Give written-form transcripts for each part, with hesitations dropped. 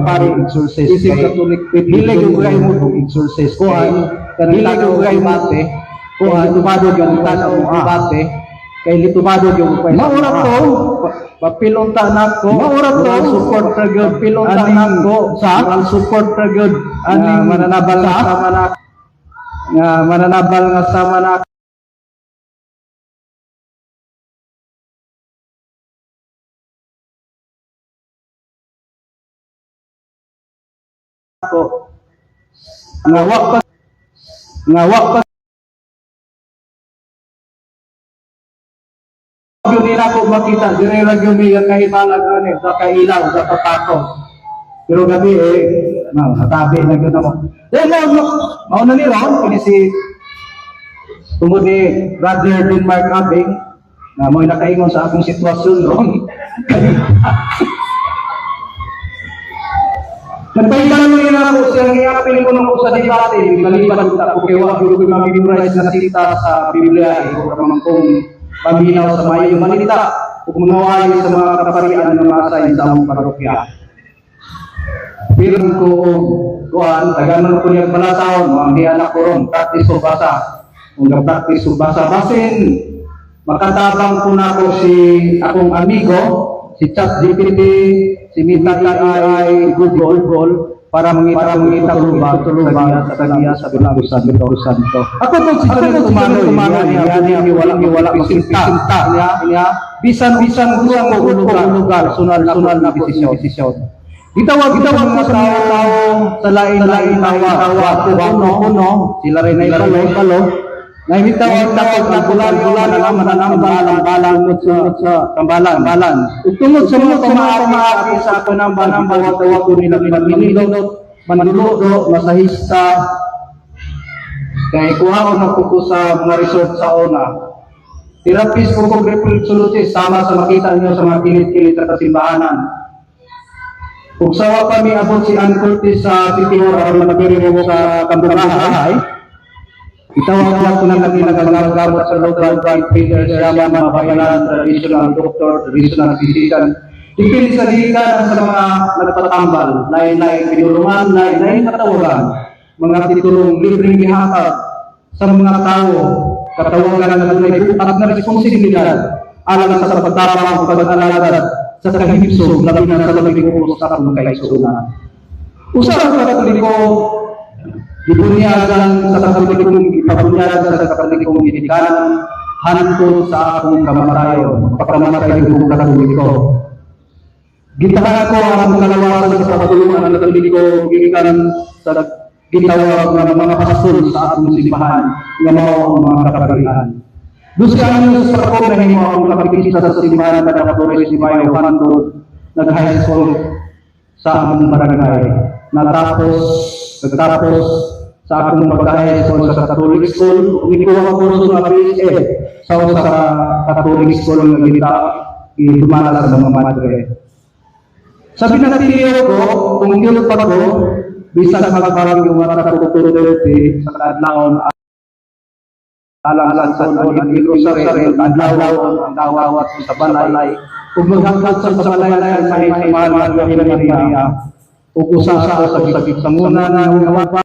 pari exorcist isip Catholic hilig yung gray mo exorcist kuan hilig yung gray mate kuan tumadog yung tanaw debate kay litumado yung maura to papilonta nako maura to support ra gyud pilonta nako sa support ra gyud ani mananabal nga sama na nga mananabal nga sama na ko nga wa pa yun nila ko makita, dire lang yung may kahimalang ano, sa kailaw, sa patako. Pero gabi hatabi na yun ako. Dahil mauna ni Ron, ini si tungod ni Brother Denmark Abing, na mo'y nakaingon sa akong sitwasyon, Ron. Nagpahilan mo yun ako, siyang iapin ko nung sa debate, maliban ako kewa, pero ko mamimorize na sita sa Biblia, ito kamang kong paminaw sa mayong manita ug mangawayo sa mga kaparian nga maasayn sa among parokya. Pero ko kuan taganon ko niya balasahon ang anak ko ron practice ko basa. Ug practice ko basa basin makatabang ko nako si akong amigo si ChatGPT, si Mita AI, Google para mangita tuluba sa kaniya sa Espiritu Santo. Ako to si Julian Tumano ni wala masinta niya bisan gusto ko lugar sunal na desisyon. Gitawag nga tao sa lain-lain tawa kuno sila rin ay kalo naimitaw tapos na bulan na balang sa tambalan tungod sa mga pamaagi sa ako ng bawat ko nila manluluto masahista kaya kuha ko na po sa mga resort sa ona therapist po kong reflexologist sama sa makita niyo sa mga kilit-kilit at kasimbahanan kung sawa kami abot si Ann Curtis sa City Hall para magpiri mo sa Kambukahay itawag ko na kami nagagagamot sa local brand Peter Siyama, mga bayanan, traditional doctor, traditional physician. Dipili sa likan sa mga nagpatambal, lain-lain pinulungan, lain-lain katawagan, mga titulong libreng gihatag sa mga tao, katawagan na nagbuhat na responsibilidad, alang sa pagtarapang pag-alagad sa kahimsog, labi na sa labing ulos sa akong kaisunan. Usahan sa Katoliko, ibunyagan sa Katolikong ipabunyagan sa Katolikong ginikanan hantod sa akong kamatayon pagkamatay ng Katoliko. Gitahan ko ang kalawasan sa patulungan ng Katoliko ginikanan sa gitawag ng mga pastor sa akong simbahan nga mao ang mga kaparian. Dusihan niyo sa pagkong na himo ang kapikisa sa simbahan na Katoliko si Mayo hantod nag-high school sa among barangay. Natapos sa akong pagka-high school sa Catholic school, umikuha ko sa PSA sa Catholic school ng ginita, idumala sa mga madre. Sabi na natiliyo ko, kung yun pa ko, bisag magparang yung mga katutuloy sa kadlaon, alang sa ang ilosaril, adlaw ang dawat sa balay, kung maghanggat sa balay sa mahal ng Maria, usa sa sangunan ng nawa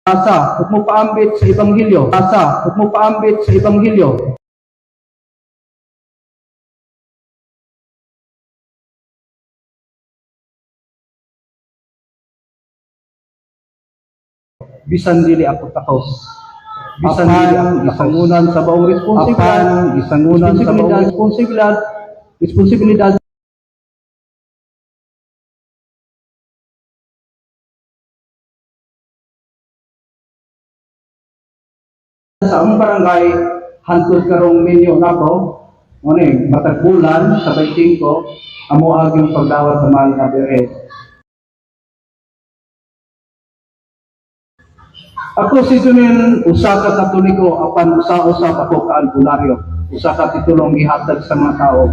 asa, huwag mo paambit sa Ebanghelyo. Huwag mo paambit sa Ebanghelyo. Bisan dili ako takos. Bisan dili ako isangunan sa baong responsibilidad sa among barangay hantod karong menyo nako ngone matag bulan sa 25 amo yung pagdawat sa mahal nga beres. Ako si Junin usa ka Katoliko apan usa ako ka albularyo. Usa ka titulong gihatag sa mga tao.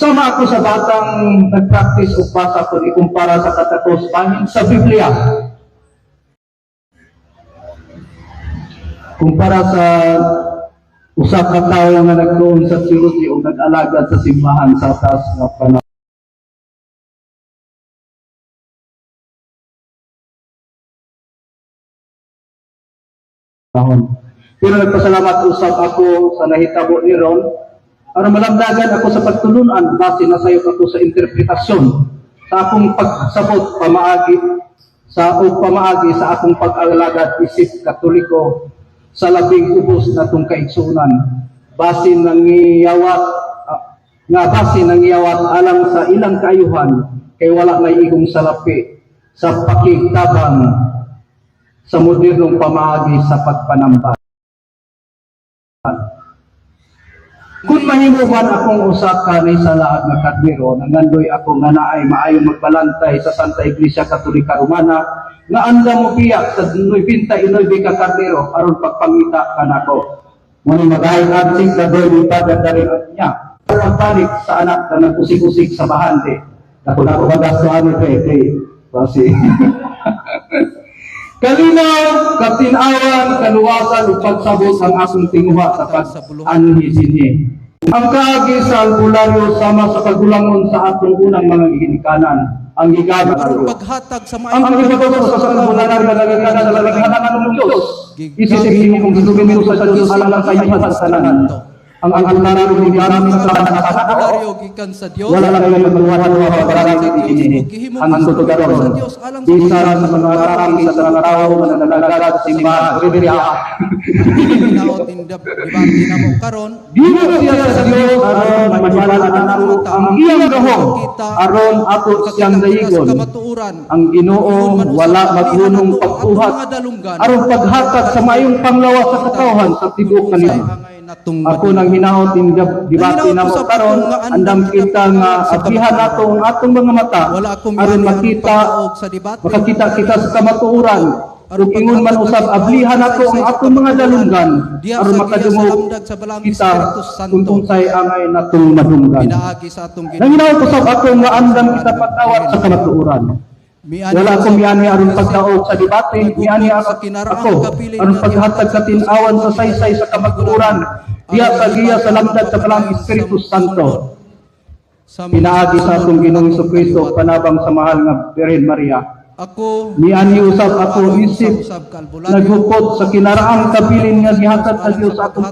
Sama ako sa batang nag-practice o basa kung ikumpara sa katatos pahin sa Biblia. Kumpara sa usa ka tawo nga nagtuon sa theology o nag-alagad sa simbahan sa taas nga panahon. Pero nagpasalamat usab ako sa nahitabo ni Ron para malamdagan ako sa pagtulunan base na sayo ako sa interpretasyon sa akong pagsabot pamaagi sa akong pag-alagad isip Katoliko sa labing ubos na itong kaigsunan. Base ng iyawat alang sa ilang kaayuhan kay wala may igong salapi sa pakigtabang sa modernong pamaagi sa pagpanambal. Kung mahimo man akong usa ka ni sa laad nga kadmiro, nangandoy ako nga naay maayo magbalantay sa Santa Iglesia Katolika Romana, nga anda mo biyak sa 99 ka kadmiro aron pagpangita kanako. Muna magahay absing na doy ni Padre Darin niya. Pagbalik sa anak na nagkusik-kusik sa bahante. Ako magastuhan ito kasi kalinaw, katinawan, kaluwasan, ug pagsabot ang akong tinguha sa pag-anhisinhi. Ang kaagi sa albularyo sama sa kagulangon sa atong unang mga ginikanan. Ang gigamit Aron paghatag sa ang gibatos sa albularyo na nagigana sa laghanan ng Diyos. Isisipin kong gitugin sa Diyos alang sa iyo sa sananan. Ang albularyo gigamit sa panasako. albularyo gikan sa Dios. Wala lang yung magluwa-luwa sa parang ini. Ang tutugaron. Bisan sa mga karami sa mga tao na nalagagad sa simbahan. Hinaot in the debate na mo karon. Di mo siya sa Diyos aron maniwala na ako ang iyang gahom aron ako siyang dayigon. Ang Ginoo wala maghunong pagbuhat aron paghatag sa mayong panglawas sa katawhan sa tibuok kanila. Ako nang hinaot in debate na mo karon andam kita nga abihan nato ang atong mga mata aron makita kita sa kamatuoran ug ingon man usab ablihan nato ang atong mga dalunggan aron makadungog kita kung unsay angay natong madunggan. Nang hinaot usab ako nga andam kita patawat sa kamatuoran. Wala akong miani aron pagdaog sa debate, miani ako aron paghatag sa tin-awan sa saysay sa kamatuoran, diya sa giya sa lamdag sa Balang Espiritu Santo. Pinaagi sa atong Ginoong Jesucristo panabang sa mahal nga Birhen Maria. Miani usab ako isip naghukot sa kinaraang kabilin nga gihatag sa Dios sa atong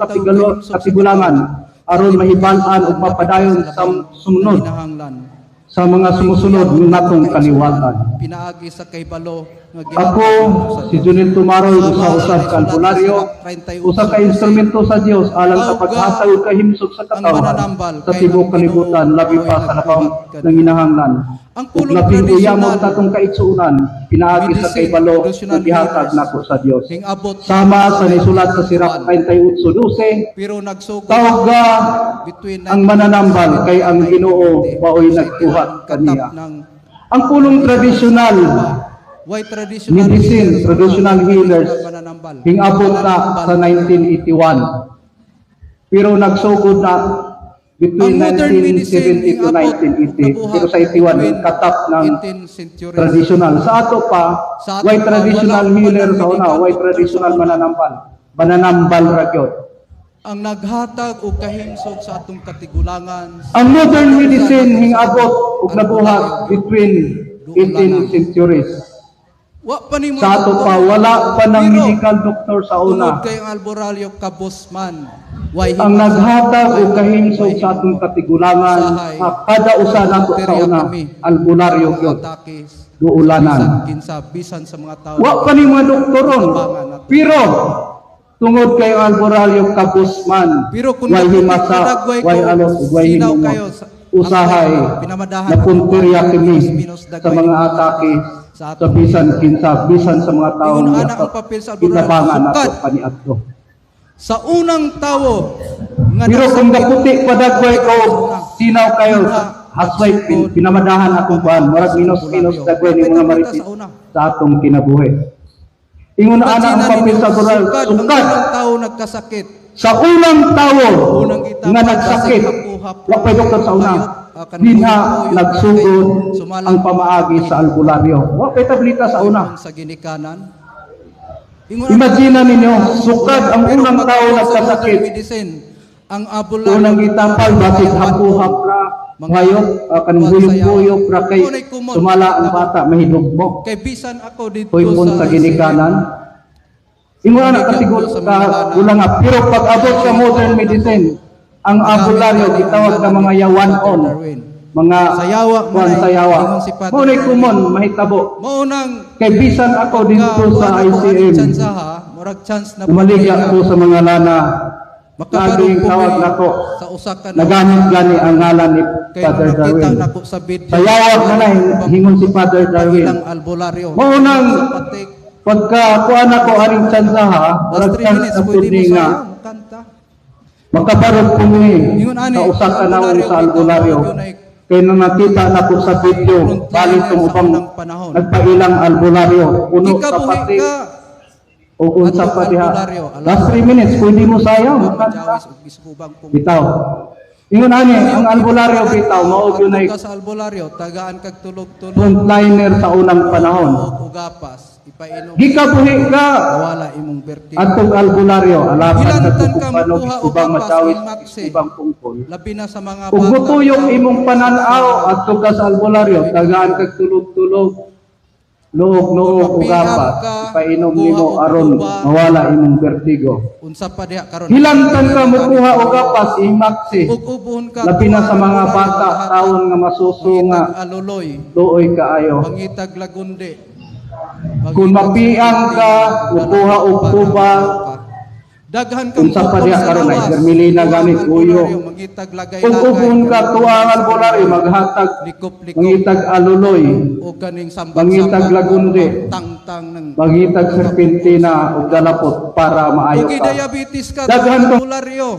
katigulangan aron mahibal-an ug mapadayon sa sumunod sa mga sumusunod ng natong kaliwatan. Pinaagi sa kahibalo ako, si Junel Tumaroy, usa-usab ka albularyo, usa ka instrumento sa Dios alang sa paghatag kahimsog sa katawan sa tibuok kalibutan, labi pa sa lapang ng hinahanglan. Ug labing uyamon tatong kaigsuonan, pinaagi sa kahibalo nga gihatag nako sa Dios. Sama sa nisulat sa Sirach 38:12, tawga ang mananambal kay ang Ginoo maoy nagbuhat kaniya. Ang pulong tradisyonal medicine, traditional healers, hingabot na sa 1981. Pero nagsugod na between 1970 to 1980. Pero sa 81, katap ng traditional. Sa ato pa, why traditional healer sa una, why traditional mananambal? Mananambal ragyot. Ang naghatag og kahimsog sa atong katigulangan. Ang modern medicine hingabot ug nabuhat between 18 centuries. Sa ato pa, wala pa ng medical doctor sa una. Kay ang albularyo kabosman. Ang naghatag o kahimsog sa atong katigulangan, kada usa nato sa una, albularyo yun, duulanan. Wa pa ni mga doktoron, pero tungod kay ang albularyo kabosman, way himasa, way alot, way himumot, usahay, napuntirya kami sa mga atake, sa bisan kinsa bisan sa mga tao nga kinabangan nato kaniadto sa unang tawo nga pero kung daputi padagway ko sinaw kayo hasway pinamadahan akong kuan murag minos dagway ni mga marites sa atong kinabuhi ingon ana ang papel sa Quran sungkad tawo nagkasakit sa unang tawo nga nagsakit wa pay doktor sa una dinha nagsugod ang pamaagi sa albularyo. Wa kay tablita sa una. Sa ginikanan. Imagine ninyo, sukad ang unang tao nagkasakit. Ang albularyo. Unang itapal, bakit hapuhap na, hayop, kanbuyog-buyog, ra kay sumala ang bata, mahidugmo. Kay bisan ako dito Puy-pun sa ginikanan. Imo na kasiguro ka ulang nga. Pero pag abot sa modern medicine, ang albularyo gitawag na mga yawan-on. Mga sayawa. Muna kumon, mahitabo. Maunang Kay bisan ako dito sa ICM. Murag chance na Umaligya ko sa mga lana. Laging tawag na ko. sa usa ka Nagamit gani ang ngalan ni kay Father nakita Darwin. nako sa video. Sayawag na hingon si Father Darwin. Ilang albularyo. Maunang Sa patik. pagka kuan ako aring tsansaha, Last 3 minutes pwede mo nga sayang kanta. makabarog ko ni Ingon ani, sa usa ka na albularyo, sa albularyo. yun ay Kaya nung nakita na ko sa video, balit frontliner tong sa upang unang panahon. nagpailang albularyo, puno Di ka sa buhi pati, ka. o unsa Atong pa diha. albularyo, alam. Last 3 minutes, pwede mo sayaw. Majawis ug giskubang pong. Bitaw. Ingon ani, ang albularyo bitaw, mao yun ay Ka sa albularyo, tagaan kag tulog-tulog. frontliner sa unang panahon. O ugapas, ipainom. Gikabuhi ka Wala imong vertigo. atong albularyo, alapan sa Ilantan ka tukupanog, makuha o ubang kapas, matawis, imakse. ibang pungkol. Labi na sa mga Ug gutuyong imong pananaw adto ka sa albularyo, tagaan kag tulog-tulog. Nuog ugapas, ipainom nimo aron mawala imong vertigo. Unsa pa diha karon? Hilantan ka mukuha ugapas, imaksi. Ug ubuhon ka. Labi na sa mga bata, taon nga masusunga, Mangitag aluloy, luoy kaayo. mangitag lagundi. Kung mapiang ka, mukuha og tubang, Daghan unsa pa diha karon ay germilina gamit uyo. mangitag lagay Kung ubon ka tuang albularyo, maghatag, likop-likop mangitag aluloy, o kaning mangitag lagundi, tangtang ng mangitag serpentina ug dalapot para maayo Ugi ka. diabetes ka Daghan ka- albularyo.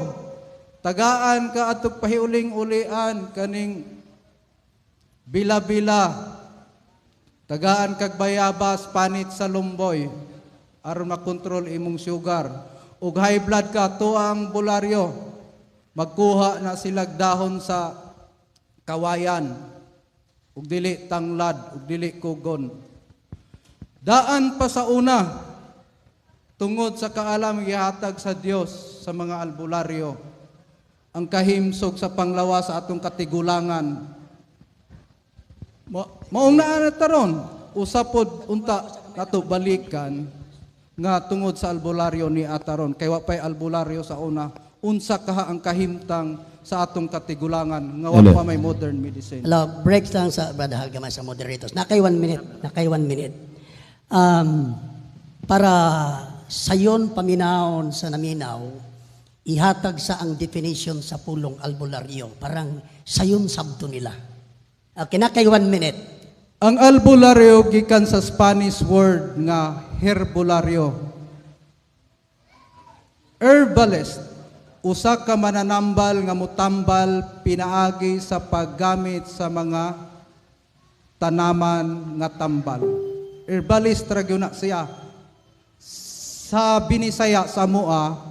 Tagaan ka atog pahiuling-ulian kaning bila-bila. Tagaan kag bayabas panit sa lumboy aron makontrol imong sugar. Ug high blood ka tuang bularyo. Magkuha na silag dahon sa kawayan. Ug dili tanglad, ug dili kugon. Daan pa sa una tungod sa kaalam gihatag sa Dios sa mga albularyo. Ang kahimsog sa panglawas sa atong katigulangan. Maong naa na taron, usapod unta nato balikan nga tungod sa albularyo ni ataron kay wa pay albularyo sa una unsa kaha ang kahimtang sa atong katigulangan nga wa pa may modern medicine. Hello, break lang sa Brother Halgaman sa moderators. Nakay 1 minute. Para sayon paminahon sa naminaw, ihatag sa ang definition sa pulong albularyo. Parang sayon sabdo nila. Okay, nakay 1 minute. Ang albularyo gikan sa Spanish word nga herbularyo. Herbalist, usa ka mananambal nga mutambal pinaagi sa paggamit sa mga tanaman nga tambal. Herbalist ra gyud na siya. Sa Binisaya sa Moa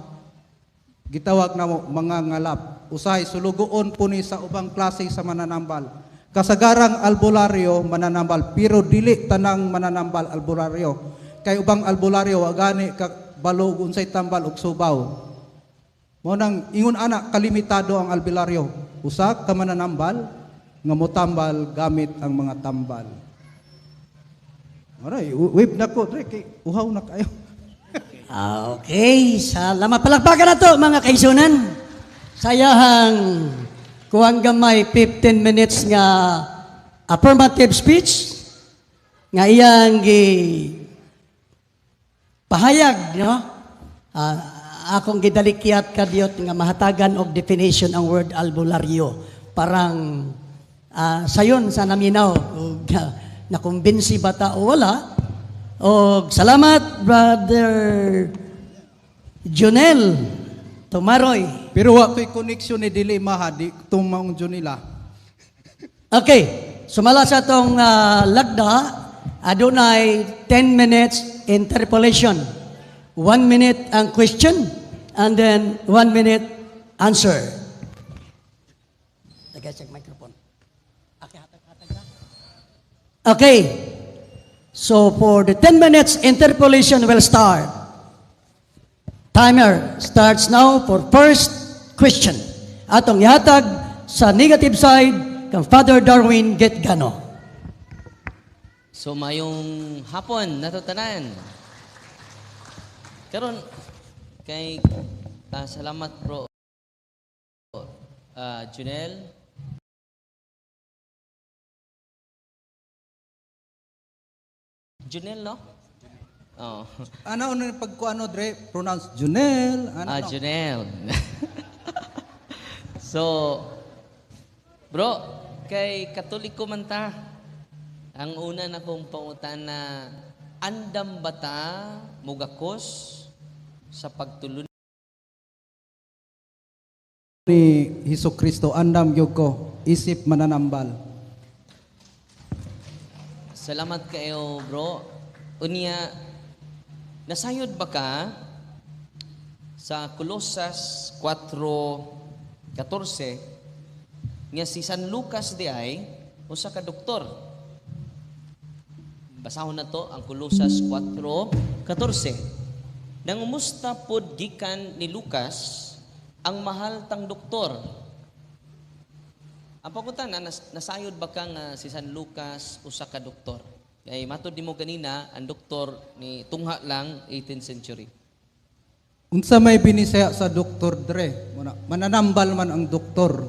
gitawag na mo mga ngalap. Usahay sulugoon po ni sa ubang klase sa mananambal. Kasagarang albularyo mananambal pero dili tanang mananambal albularyo. Kay ubang albularyo wa gani ka balog unsay tambal ug subaw. Mao nang ingon ana kalimitado ang albularyo. Usa ka mananambal nga motambal gamit ang mga tambal. Aray, wave na ko, Dre, kay uhaw na kayo. Okay, salamat. Palakpakan na to mga kaisunan. Sayahang kuwang gamay 15 minutes nga affirmative speech nga iyang pahayag, no? Akong gidalikyat kadiyot nga mahatagan og definition ang word albularyo. Parang sayon sa naminaw ug nakumbinsi bata o wala. Og salamat Brother Jonel Tumaroy. Pero wa ko'y koneksyon ni dili mahadi tumang nila. Okay, sumala sa atong lagda, adunay 10 minutes interpolation. 1 minute ang question, and then 1 minute answer. Check microphone. Okay. So for the 10 minutes, interpolation will start. Timer starts now for first question. Atong ihatag sa negative side kang Father Darwin Getgano. So mayong hapon natutanan. Karon kay salamat bro Junel. Junel no? Oh. Ano pagkuano dre pronounce Junel ano? Junel. So bro, kay Katoliko man ta. Ang una na kong pangutana, andam bata mugakos sa pagtulon Ni Hesus Kristo andam gyud ko isip mananambal. Salamat kayo, bro. Unya, nasayod ba ka sa Colosas 4:14 nga si San Lucas di ay usa ka doktor. Basahon na to ang Colosas 4:14. Nangumusta pod gikan ni Lucas ang mahal tang doktor. Ang paguntan na nasayod ba ka nga si San Lucas usa ka doktor? Kay matod nimo kanina ang doktor ni tungha lang 18th century. Unsa may binisaya sa doktor dre? Mananambal man ang doktor.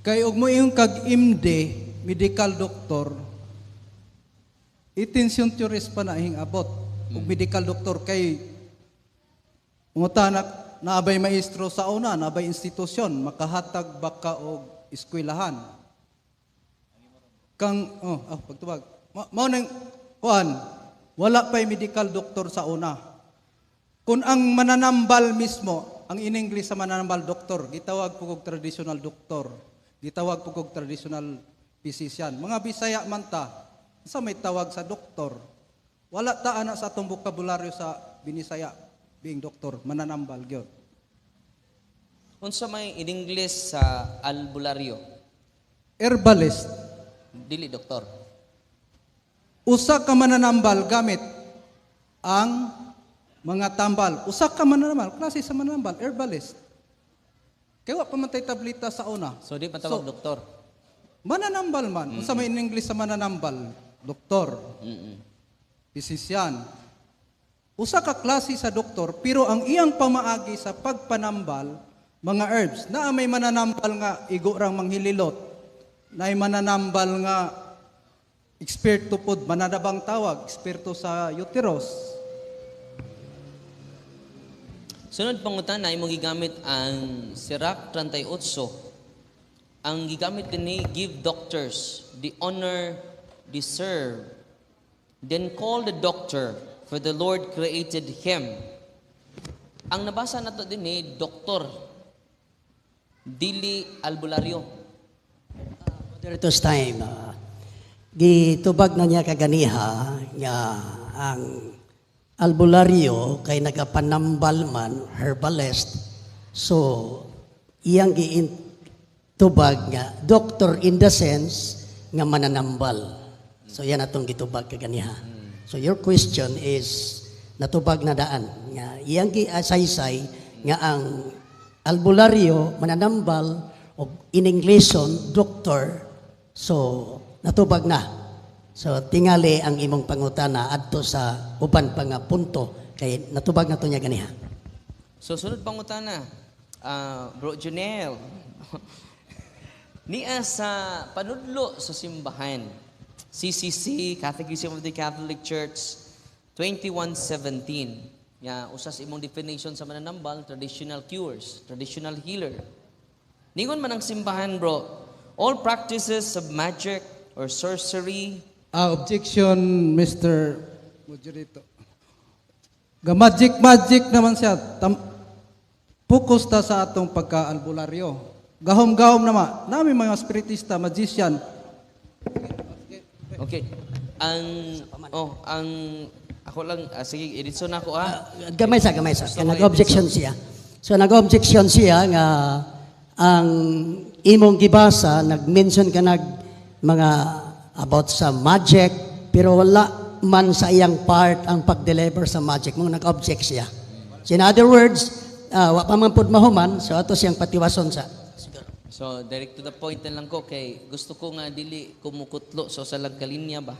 Kay ug mo iyong kag MD, medical doctor, 18th centuries pa na hing abot. Ug medical doctor kay umutanak naabay maestro sa una, naabay institusyon, makahatag baka og eskwelahan. Pagtubag. Mao nang kuan, wala pa'y medical doctor sa una. Kung ang mananambal mismo, ang in English sa mananambal doktor, gitawag po kog traditional doktor, gitawag po kog traditional physician. Mga Bisaya man ta, sa may tawag sa doktor. Wala ta ana sa atong bokabularyo sa Binisaya being doktor, mananambal gyud. Unsa may in English sa albularyo? Herbalist, Dili doktor. usa ka mananambal gamit ang mga tambal. Usa ka mananambal, klase sa mananambal, herbalist. Kaya wa pa man tay tablita sa una. So di matawag doktor. Mananambal man. Unsa may in English sa mananambal? Doktor, physician. Usa ka klase sa doktor, pero ang iyang pamaagi sa pagpanambal, mga herbs, na may mananambal nga igurang manghililot, na may mananambal nga eksperto pod, manadabang tawag, eksperto sa uterus. Sunod pangutan na imong gigamit ang Sirach 38. Ang gigamit kini, give doctors the honor deserved. Then call the doctor, for the Lord created him. Ang nabasa nato dinhi, doktor. Dili albularyo. Moderator's time. Gitubag na niya kaganiha nga ang albularyo kay nagapanambal man, herbalist. So, iyang gitubag nga doctor in the sense nga mananambal. So, yan atong gitubag kaganiha. So, your question is natubag na daan. Nga, iyang giasaysay nga ang albularyo, mananambal, o in Englisyon, doctor. So, natubag na. So, tingali ang imong pangutana adto sa uban pa nga punto kay natubag na to niya ganiha. So, sunod pangutana, Bro Junel. Niya sa panudlo sa simbahan, CCC, Catechism of the Catholic Church, 21:17. Usas imong definition sa mananambal, traditional cures, traditional healer. Ningon man ang simbahan, bro, all practices of magic or sorcery. Objection, Mr. Moderator. Magic naman siya. Focus ta sa atong pagka-albularyo. Gahom-gahom naman. Nami mga spiritista, magician. Okay. Ako lang, sige, editso na ako Gamay sa. Kaya nag-objection siya. So nag-objection siya nga ang imong gibasa, nag-mention ka mga about sa magic, pero wala man sa iyang part ang pag-deliver sa magic. Mga nag-object siya. So in other words, wa pa man pud mahuman, so ato siyang patiwason sa. So, direct to the point na lang ko, kay gusto ko nga dili kumukutlo so sa lagkalinya ba?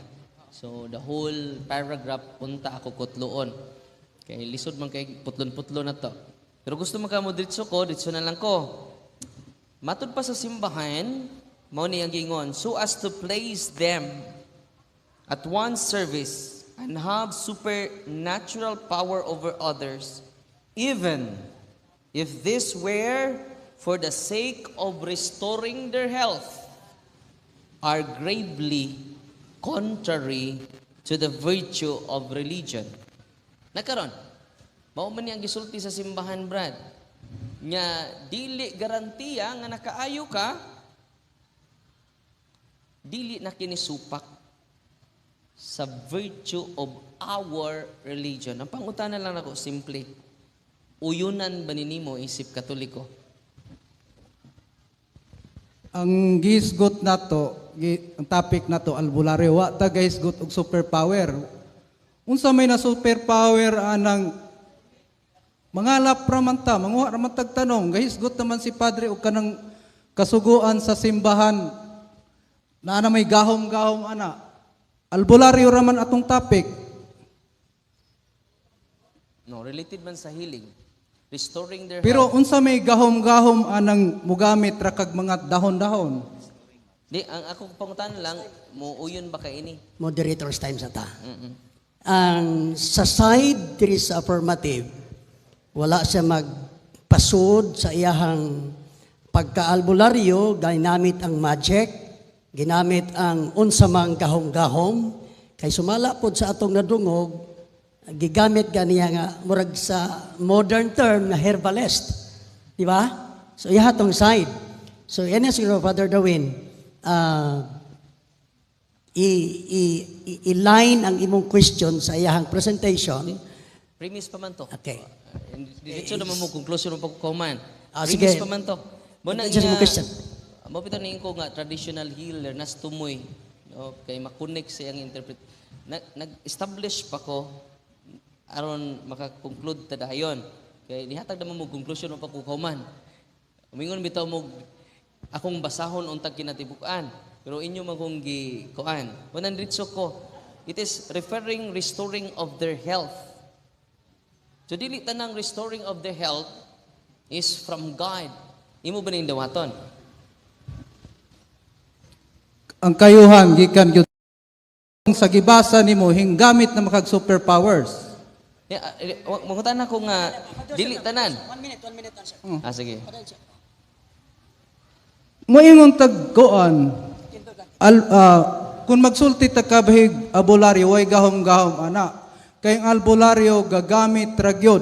So, the whole paragraph punta ako kutloon. Kay lisod man kay putlon-putlo na to. Pero gusto man ka mo ditso na lang ko. Matud pa sa simbahan, mao ni ang gingon, so as to place them at one service and have supernatural power over others, even if this were for the sake of restoring their health, are gravely contrary to the virtue of religion. Nakaron, mao man ni ang gisulti sa simbahan, Brad. Nga dili garantiya nga nakaayo ka, dili na kinisupak sa virtue of our religion. Ang pangutana lang ako, simple. Uyunan ba ninimo isip Katoliko? Ang gisgot nato, ang topic nato albularyo, wa ta gisgot og superpower. Unsa may na superpower anang mangalap raman ta, manguha raman tag tanong, gahisgot naman si Padre og kanang kasuguan sa simbahan na may gahom-gahom ana. Albularyo raman atong topic. No, related man sa healing. Restoring their Pero health. unsa may gahom-gahom anang mugamit ra kag mga dahon-dahon. Di, ang akong pangutan lang, mo uyon ba kay ini? Moderator's time sa ta. Ang sa side diri sa affirmative, wala siya magpasud sa iyahang pagkaalbularyo, ginamit ang magic, ginamit ang unsamang gahom-gahom, kay sumala pod sa atong nadungog, gigamit ganiya nga murag sa modern term na herbalist. Di ba? So iya tong side. So yan na siguro Father Darwin, i-line ang imong question sa iyahang presentation. Premise pa man to. Okay. Diretso naman mo conclusion mo pagkuman. Sige. Premise pa man to. Muna Just mo question. mo pito ning ko nga traditional healer nas tumoy. Okay, makunik sa iyang interpret. Nag-establish pa ko aron maka-conclude ta dayon. Kay nihatag naman mo conclusion mo pagkuman. Umingon bitaw mo akong basahon untag kinatibukan. Pero inyo magong gikuan. Muna diretso ko. It is restoring of their health. So dili tanang restoring of their health is from God. Imo ba ning dawaton? Ang kayuhan gikan gyud sa gibasa nimo hinggamit na makag superpowers. Mangutan na ko nga dili tanan. 1 minute answer. Sige. Moingon tagkuan kung magsulti ta kabahig albularyo way gahom-gahom ana. Kay ang albularyo gagamit ra gyud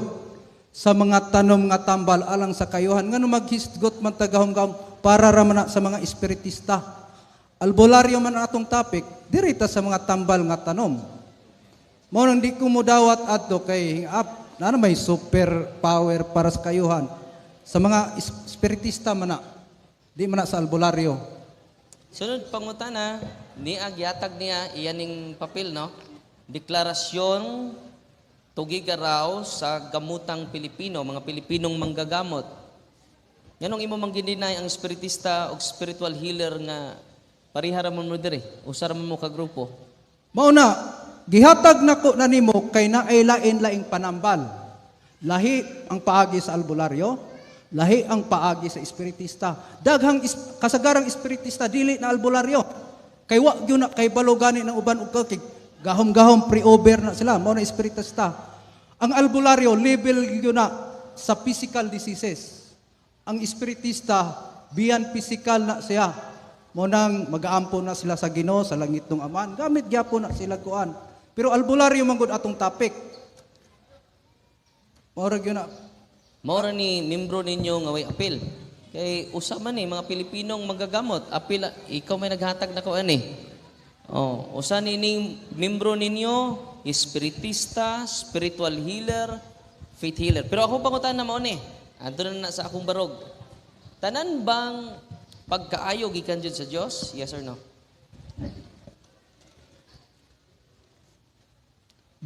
sa mga tanom nga tambal alang sa kayuhan ngano maghisgot man ta gahom-gahom para ra man sa mga espiritista. Albularyo man atong topic diri ta sa mga tambal nga tanom. Mao nang di ko mo dawat adto kay na may super power para sa kayuhan. Sa mga espiritista man na, di man na sa albularyo. Sunod pangutana, ni agyatag niya iyaning papel no. Deklarasyon tugig raw sa gamutang Pilipino, mga Pilipinong manggagamot. Yanong imo mang gindinay ang espiritista o spiritual healer nga parihara mo diri, usara mo ka grupo. Mao na, gihatag nako na nimo kay naay lain-laing panambal. Lahi ang paagi sa albularyo, lahi ang paagi sa espiritista. Daghang kasagarang espiritista dili na albularyo. Kay wa gyud na kay balogani ng uban ug kay gahom-gahom pre-over na sila, mao na espiritista. Ang albularyo level gyud na sa physical diseases. Ang espiritista beyond physical na siya. Mo nang mag-aampo na sila sa Ginoo sa langit ng Aman. Gamit gyapon na sila kuan. Pero albularyo man gud atong topic. Mao ra gyud na. Mao ra ni membro ninyo nga way apil. Kay usa man ni mga Pilipinong magagamot, apil ikaw may naghatag na ko ani. Oh, usa nining membro ninyo, espiritista, spiritual healer, faith healer. Pero ako pangutan na mao ni. Adto na sa akong barog. Tanan bang pagkaayo gikan jud sa Dios? Yes or no?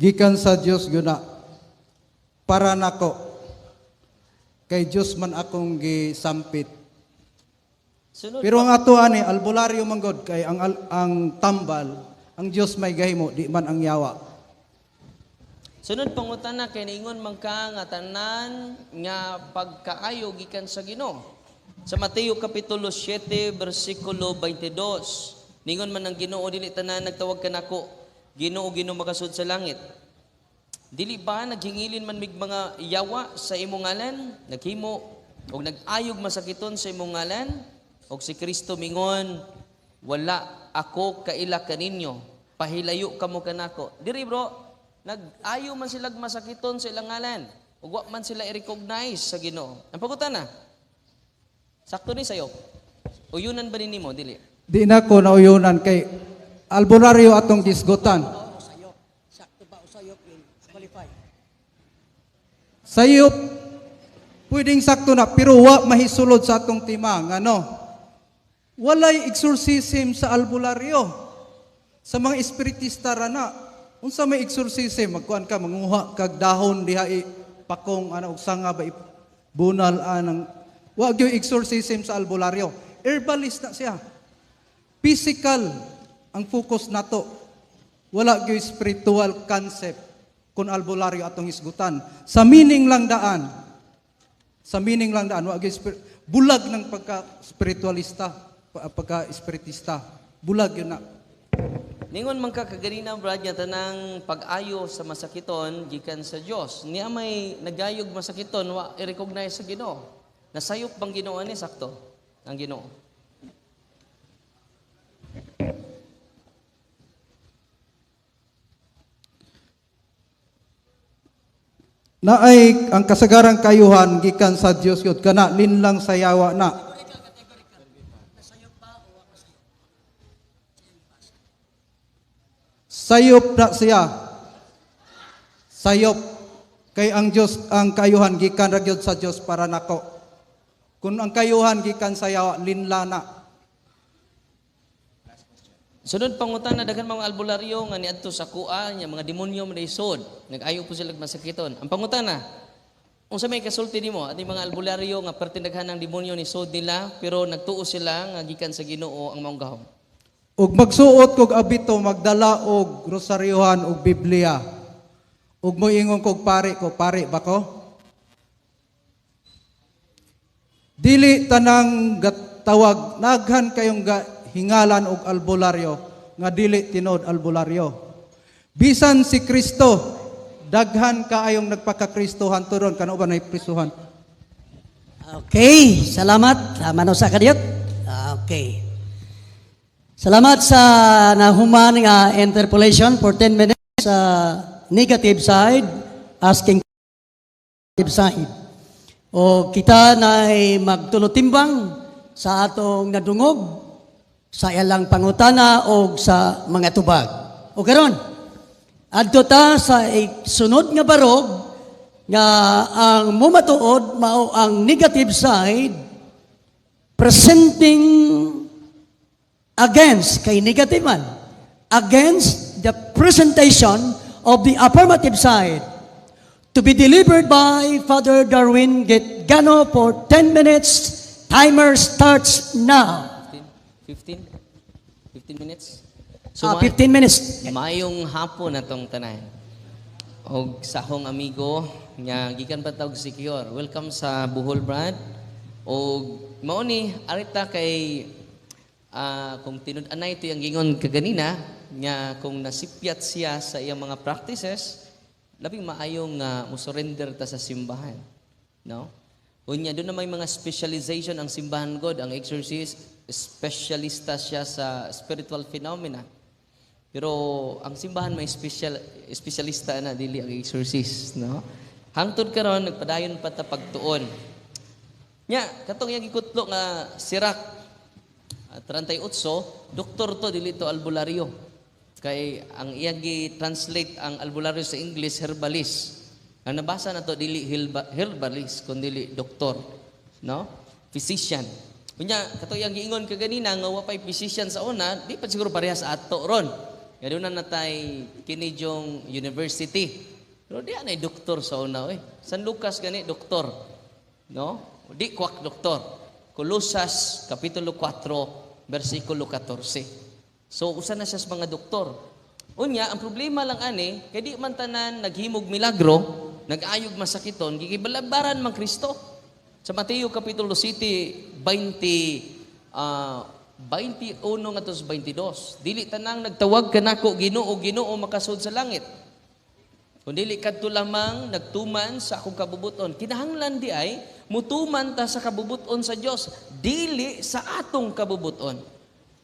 gikan sa Dios guna para nako kay Dios man akong gisampit. Sunod Pero ang ato ani albularyo manggod kay ang tambal, ang Dios may gahimo di man ang yawa. Sunod pangutana kay niingon man ka nga tanan nga pagkaayo gikan sa Ginoo. Sa Mateo kapitulo 7 bersikulo 22. Ningon man ang Ginoo dili tanan nagtawag kanako Ginoo Ginoo makasud sa langit. Dili ba naghingilin man mig mga yawa sa imong ngalan, naghimo og nag-ayog masakiton sa imong ngalan? Og si Kristo mingon, wala ako kaila kaninyo, pahilayo kamo kanako. Diri bro, nag-ayo man sila masakiton sa ilang ngalan. Ug wa man sila i-recognize sa Ginoo. Ang pagutana, sakto ni sayo. Uyunan ba nimo dili? Di na ko nauyunan kay albularyo atong gisgutan. Sayop pwedeng sakto na pero wa mahisulod sa atong timang ano. Walay exorcism sa albularyo. Sa mga espiritista ra na unsa may exorcism magkuan ka manguha kag dahon diha pakong ana og sanga ba bunal anang wa gyud exorcism sa albularyo. Herbalist na siya. Physical ang focus nato. Wala gyud spiritual concept kun albularyo atong hisgutan. Sa meaning lang daan. Sa meaning lang daan wa gyud bulag ng pagka spiritualista, pagka espiritista. Bulag yun na. Ningon man ka kaganina brad nga tanang pag-ayo sa masakiton gikan sa Dios. Niya may nagayog masakiton wa i-recognize sa Ginoo. Nasayop bang Ginoo ani sakto ang Ginoo? Na ay ang kasagarang kayuhan gikan sa Dios yun kana linlang sa yawa na. Sayop na siya. Sayop kay ang Dios ang kayuhan gikan ra gyud sa Dios para nako. Kung ang kayuhan gikan sa yawa linla na. Sunod pangutan na daghan mga albularyo nga niadto sa kuan nya mga demonyo man isod. Nag-ayo po sila masakiton. Ang pangutan na unsa may kasulti nimo ating mga albularyo nga pertindaghan ng demonyo ni sod nila pero nagtuo sila nga gikan sa Ginoo ang maong gahom. Ug magsuot kog abito magdala og rosaryohan og Biblia. Ug moingon kog pare ba ko? Dili tanang tawag naghan kayong hingalan og albularyo nga dili tinod albularyo. Bisan si Kristo daghan kaayong nagpaka-Kristohan turon kanu ba nay Kristohan. Okay, salamat. Manusa ka diyot? Okay. Salamat sa nahuman nga interpolation for 10 minutes sa negative side, asking positive side. O kita na ay magtulotimbang sa atong nadungog, sa ilang pangutana o sa mga tubag. O karon, adto ta sa sunod nga barog nga ang mumatuod mao ang negative side presenting against kay negative man, against the presentation of the affirmative side, to be delivered by Father Darwin Getgano for 10 minutes. Timer starts now. 15 minutes. 15 minutes. Mayong hapon atong tanan. Og sa akong amigo nga gikan pa tawag secure. Welcome sa Bohol Brad. Og mao ni arita kay kung tinud-anay ito yung gingon kaganina, nga kung nasipyat siya sa iyang mga practices, labing maayong musurrender ta sa simbahan. No? Unya, doon na may mga specialization ang simbahan God, ang exorcist, specialista siya sa spiritual phenomena. Pero ang simbahan may specialista na, dili ang exorcist. No? Hangtod karon nagpadayon pa ta pagtuon. Nya, katong yung ikutlo nga sirak, 38, doktor to, dili to albularyo. Kay ang iyang gi-translate ang albularyo sa English, herbalist. Ang nabasa na to, dili herbalist, kundi doktor. No? Physician. Kunya, kato yung giingon kaganina, nga wapay physician sa una, di pa siguro parehas ato ron. Nga doon na natay kinidyong university. Pero di anay doktor sa una, eh. San Lucas gani, doktor. No? Di kwak doktor. Colosas, Kapitulo 4, versikulo 14. So, usa na siya sa mga doktor. Unya, ang problema lang ani, kay di man tanan naghimog milagro, nag-ayog masakiton, gigibalabaran man Kristo. Sa Mateo Kapitulo 7, 21 ngadto sa 22. Dili tanang nagtawag kanako Ginoo, Ginoo makasud sa langit. Kung dili kadto lamang nagtuman sa akong kabubuton, kinahanglan di ay mutuman ta sa kabubuton sa Dios, dili sa atong kabubuton.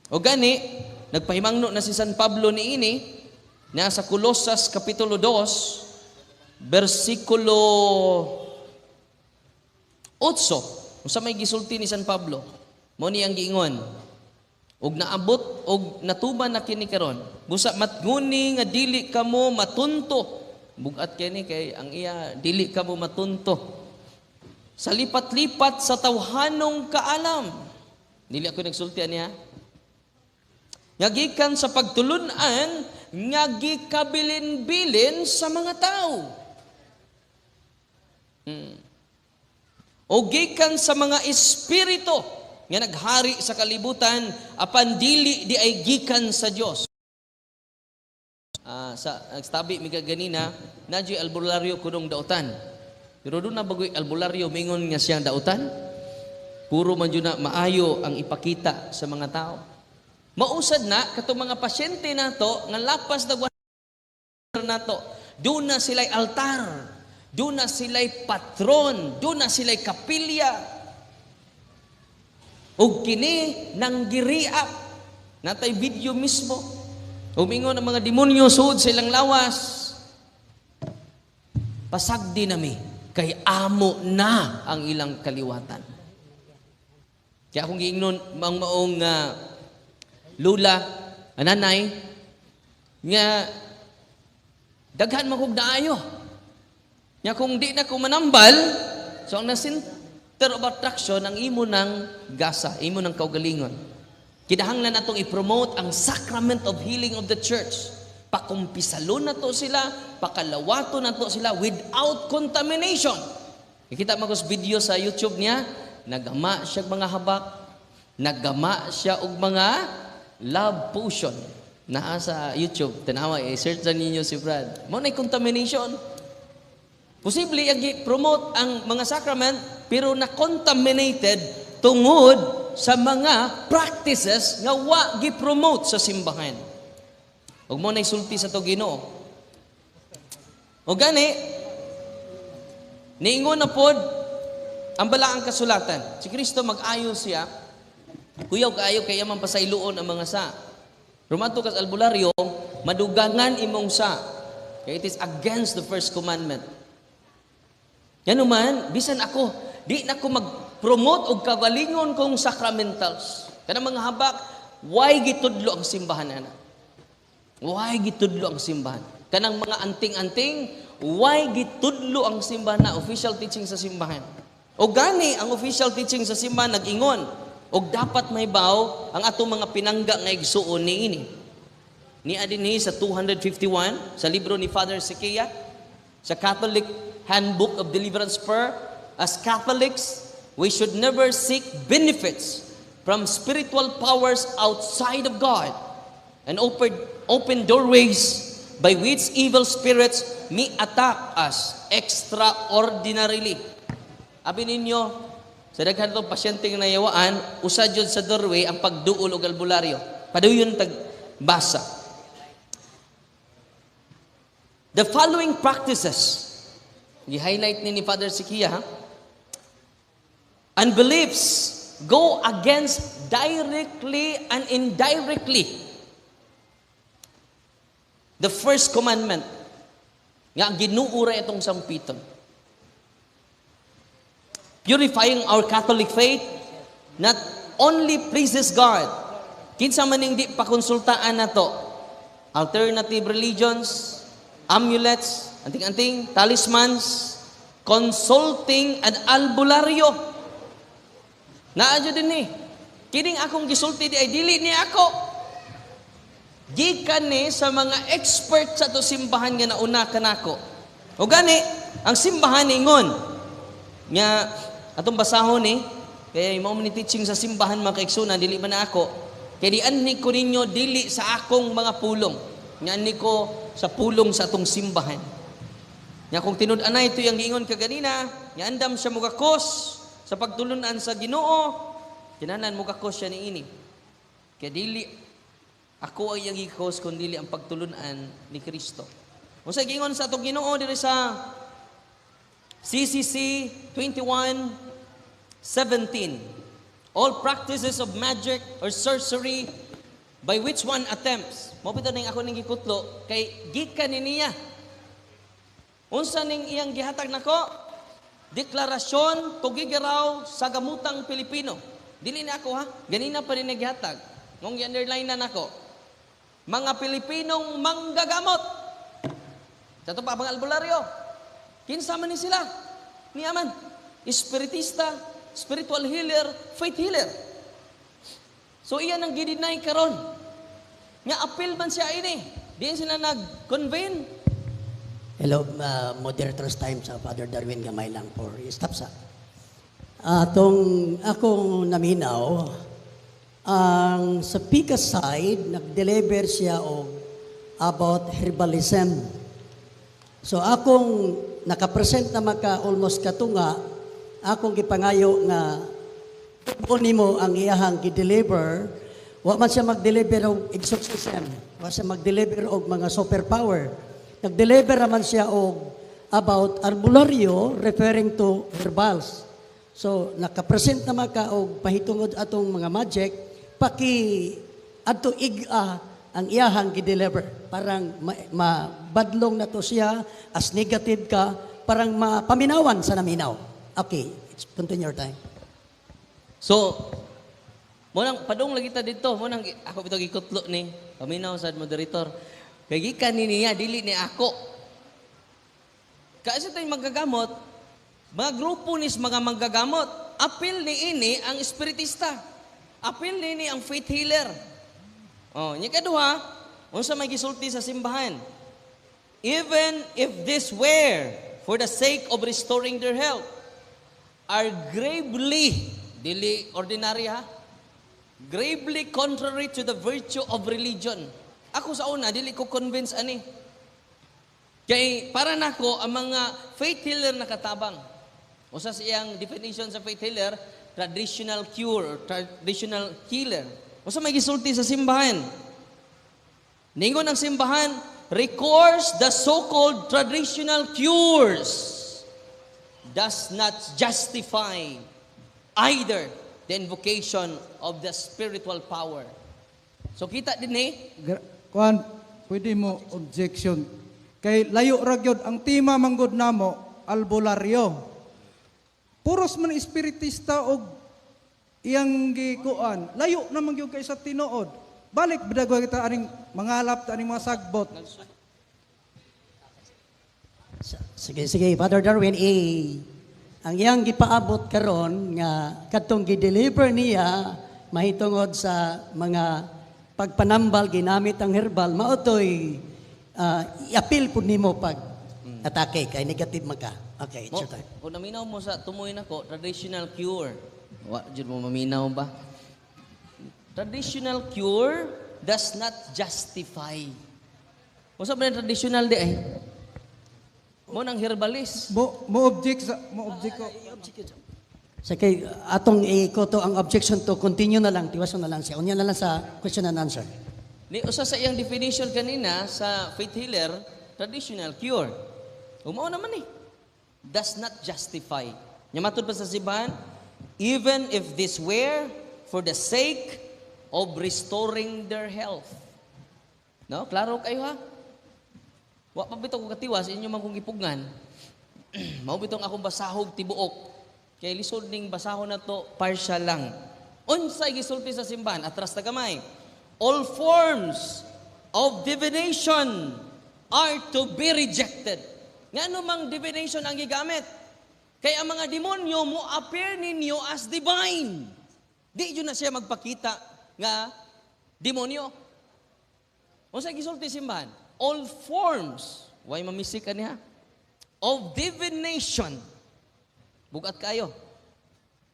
O gani, nagpahimangno na si San Pablo niini na sa Colosas Kapitulo 2, versikulo 8. Unsa may gisulti ni San Pablo? Mao ni ang giingon. Og naabot og natuman na kini karon. Busa matnguni nga dili kamo matunto. Bugat kini kay ang iya dili kamo matunto. Sa lipat-lipat sa tawhanong kaalam. Dili ako nagsulti niya. Nga gikan sa pagtulunan nga gikabilin-bilin sa mga tao. O gikan sa mga espiritu nga naghari sa kalibutan apan dili di ay gikan sa Dios. Sa nagtabi mi ganina nadyo albularyo kunong dautan. Pero doon na bagoy albularyo mingon nga siyang dautan. Puro man yun na maayo ang ipakita sa mga tao. Mausad na katong mga pasyente nato nga lapas na nato. Doon na sila'y altar. Doon na sila'y patron. Doon na sila'y kapilya. O kini nang giriap. Natay video mismo. Umingon ang mga demonyo suod sa ilang lawas. Pasagdi nami kay amo na ang ilang kaliwatan. Kaya akong giingnon ang maong lula, nanay, nga daghan makog daayo. Nga kung di na ko manambal, so ang center of attraction ang imo ng gasa, imo ng kaugalingon. Kinahanglan natong i-promote ang sacrament of healing of the church. Pakumpisalo na to sila, pakalawato na to sila without contamination. Kita mo sa video sa YouTube niya, nagama siya mga habak, nagama siya og mga love potion. Naa sa YouTube, tanawa, search na ninyo si Brad. Mo na contamination. Posible i-promote ang mga sacrament pero na-contaminated tungod sa mga practices nga wa gi-promote sa simbahan. Ug mo na isulti sa to Ginoo. O gani, niingon na pod ang balaang kasulatan. Si Kristo mag-ayo siya, kuyaw kaayo kay man pasayloon ang mga sa. Rumato kas albularyo, madugangan imong sa. Kaya it is against the first commandment. Yan naman, bisan ako, di na ko mag-promote og kagalingon kong sacramentals. Kanang mga habak, why gitudlo ang simbahan ana? Why gitudlo ang simbahan? Kanang mga anting-anting, why gitudlo ang simbahan na official teaching sa simbahan? O gani ang official teaching sa simbahan nag-ingon, og dapat may baw ang atong mga pinangga nga igsuon niini. Ni adinhi sa 251 sa libro ni Father Sikia sa Catholic Handbook of Deliverance Prayer, as Catholics, we should never seek benefits from spiritual powers outside of God and open doorways by which evil spirits may attack us extraordinarily. Abi ninyo, sa daghan tong pasyenteng nayawaan, usa jud sa doorway ang pagduol og albularyo. Padayon tag basa. The following practices, i-highlight ni Father Sikia, unbeliefs go against directly and indirectly the first commandment nga ginuura itong sampiton. Purifying our Catholic faith not only pleases God. Kinsa man ning di pakonsultaan nato, alternative religions, amulets, anting-anting, talismans, consulting, and albularyo. Naadyo din ni. Kining akong gisulti di ay dili ni ako. Gikan ni sa mga expert sa to simbahan nga nauna kanako. O gani, ang simbahan ingon nga atong basahon ni kay mao ni teaching sa simbahan mga kaigsunan dili man na ako. Kay di anhi ko ninyo dili sa akong mga pulong. Nga anhi ko sa pulong sa atong simbahan. Nga kung tinud-anay ito yung giingon kaganina, nga andam siya mugakos sa pagtulunan sa Ginoo, kinanan mugakos siya niini. Kaya dili ako ay yung gikos kung dili ang pagtulunan ni Kristo. Kung sa giingon sa atong Ginoo diri sa CCC 21:17, all practices of magic or sorcery by which one attempts. Mo bitaw ning ako ning gikutlo kay gikan ni niya. Unsa ning iyang gihatag nako? Deklarasyon tugigaraw sa gamutang Pilipino. Dili na ako ha. Ganina pa rin naghihatag. Ngong i-underline na nako. Mga Pilipinong manggagamot. Sa ito pa mga albularyo. Kinsa man ni sila? Niyaman. Espiritista, spiritual healer, faith healer. So iyan ang gidinay karon. Nga appeal man siya ini. Diyan sila nag-convene. Hello, moderator's time sa Father Darwin gamay lang for stop sa. Akong naminaw, ang sa Pika side, nag-deliver siya og about herbalism. So akong nakapresent na maka almost katunga, akong gipangayo nga kunin mo ang iyahang gi-deliver, wa man siya mag-deliver og exorcism, wa siya mag-deliver og mga superpower. Nag-deliver naman siya og about albularyo referring to herbals. So, nakapresent naman ka og pahitungod atong mga magic, adto iga ang iyahang gi-deliver. Parang mabadlong na to siya, as negative ka, parang mapaminawan sa naminaw. Okay, continue your time. So, munang padung lagi ta dito, munang ako bitaw gikutlo ni paminaw sa moderator. Kay gikan ni niya dili ni ako. Kasi tayo magagamot, mga grupo nis mga manggagamot. Apil ni ini ang espiritista. Apil ni ini ang faith healer. Oh, nya kaduha, unsa may gisulti sa simbahan? Even if this were for the sake of restoring their health, are gravely, dili ordinary ha, gravely contrary to the virtue of religion. Ako sa una, dili ko convince ani. Kay para nako ang mga faith healer nakatabang. Usa sa iyang definition sa faith healer, traditional cure or traditional healer. Usa may gisulti sa simbahan. Ningon ang simbahan, recourse the so-called traditional cures does not justify either the invocation of the spiritual power. So kita din Kuan, pwede mo objection. Kay layo ra gyud ang tema manggod namo albularyo. Puros man espiritista og iyang gikuan. Layo naman gyud kay sa tinuod. Balik bidagwa kita aning mangalap ta aning mga sagbot. Sige, Father Darwin, ang iyang gipaabot karon nga kadtong gi-deliver niya mahitungod sa mga pagpanambal ginamit ang herbal maotoy i-appeal pud nimo pag atake kay negative maka. Okay, it's your time. Kung naminaw mo sa tumoy nako, traditional cure. Wa jud mo maminaw ba? Traditional cure does not justify. Unsa man traditional di ay? Mo nang herbalist. Mo object ko. So kay atong ikoto ang objection to continue na lang, tiwason na lang siya. Unya na lang sa question and answer. Ni usa sa iyang definition kanina sa faith healer, traditional cure. Umao naman ni. Does not justify. Nya matud pa sa simbahan, even if this were for the sake of restoring their health. No, klaro kayo ha? Wa pa bitaw ko katiwas inyo man kong gipugngan. Mao bitong akong basahog tibuok. Kay lisod ning basahon na to, partial lang. Unsay gisulti sa simbahan, atras na gamay. All forms of divination are to be rejected. Nga mang divination ang gigamit? Kaya ang mga demonyo mo appear ninyo as divine. Di yun na siya magpakita nga demonyo. Unsa gisulti simbahan? All forms, why mamisik ka niya? Of divination, bugat kayo,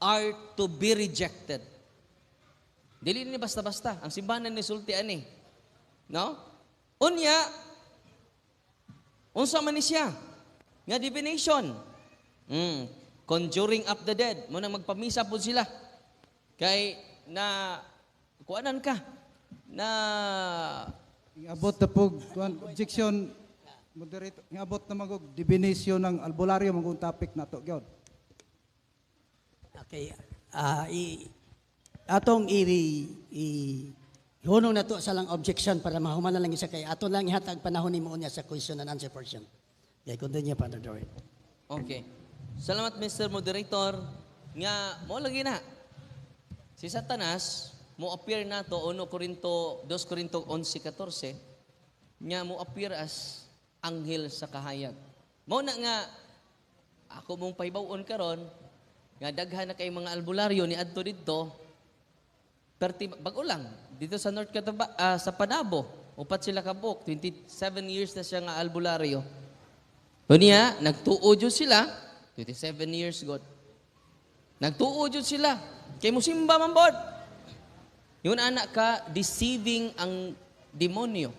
are to be rejected. Dili ni basta-basta. Ang simbahan ni sulti ani. No? Unya, unsa man ni siya? Nga divination. Conjuring up the dead. Muna magpamisa po sila. Kay na kuanan ka na Abot na po, objection, moderator, abot na magog, divinisyon ng albularyo, magong topic na to, gyud. Okay. Atong hunong na to sa lang objection para mahuman na lang isa kay ato lang ihatag panahon ni mo niya sa question and answer portion. Okay, continue, Father Dory. okay. Salamat Mr. Moderator. Nga mo lagi na. Si Satanas mo appear na to 1 Corinto 2 Corinto 11:14 nya mo appear as anghel sa kahayag. Mao na nga ako mong pahibaw-on karon nga daghan na kay mga albularyo ni adto didto perti bag-o lang dito sa North Cotabato sa Panabo upat sila ka buok 27 years na siya nga albularyo. Unya nagtuo jud sila 27 years god. Nagtuo jud sila kay musimba man bod. Yun anak ka, deceiving ang demonyo.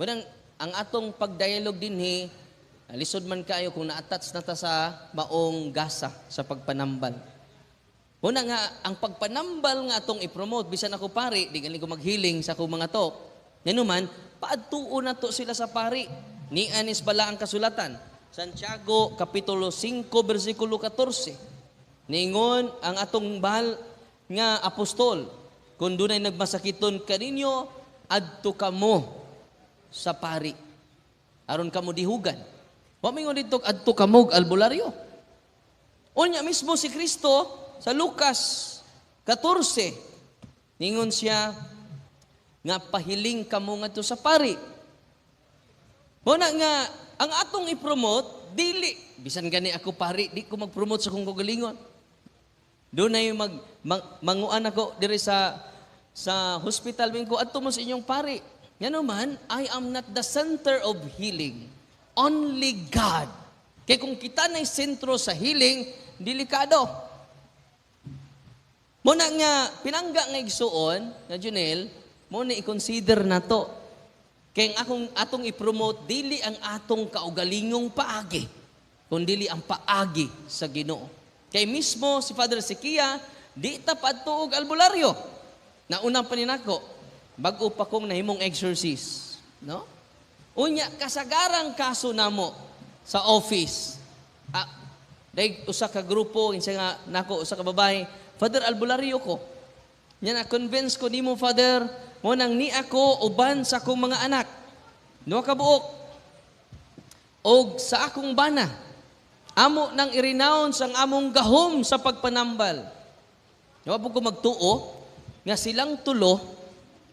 Bunang, ang atong pagdialog dinhi, lisod man kayo kung na-attach na ta sa maong gasa sa pagpanambal. Una nga, ang pagpanambal nga atong i-promote, bisan ako pari, di galing ko maghiling sa akong mga talk, nanuman, paadtuo na to sila sa pari. Ni anis bala ang kasulatan. Santiago, Kapitulo 5, versikulo 14. Ningon, ang atong bahal nga apostol, kung dunay nagmasakiton kaninyo, adto kamo sa pari. Aron kamo dihugan. Wa mingon dito adto kamo albularyo. Unya mismo si Kristo sa Lucas 14, ningon siya nga pahiling kamo ngadto sa pari. Muna nga ang atong i-promote dili bisan gani ako pari, di ko mag-promote sa kong kagalingon. Doon na yung manguan ako diri sa hospital min ko adto mo sa inyong pari. Yan naman, I am not the center of healing. Only God. Kaya kung kita na'y sentro sa healing, delikado. Muna nga, pinangga nga igsuon, na Junel, muna i-consider na to. Kaya atong i-promote, dili ang atong kaugalingong paagi, kundi ang paagi sa Ginoo. Kaya mismo si Father Sikia, di tapad tuog albularyo. Naunang paninako, bago pa kong nahimong exorcist. No? Unya, kasagarang kaso namo sa office. Dahil usa ka grupo, insa nga nako, usa ka babae, Father, albularyo ko. Yan, na-convince ko nimo, Father, mo nang ni ako uban sa akong mga anak. No kabuok. Og sa akong bana. Amo nang i-renounce ang among gahom sa pagpanambal. Nawa po ko magtuo, nga silang tulo,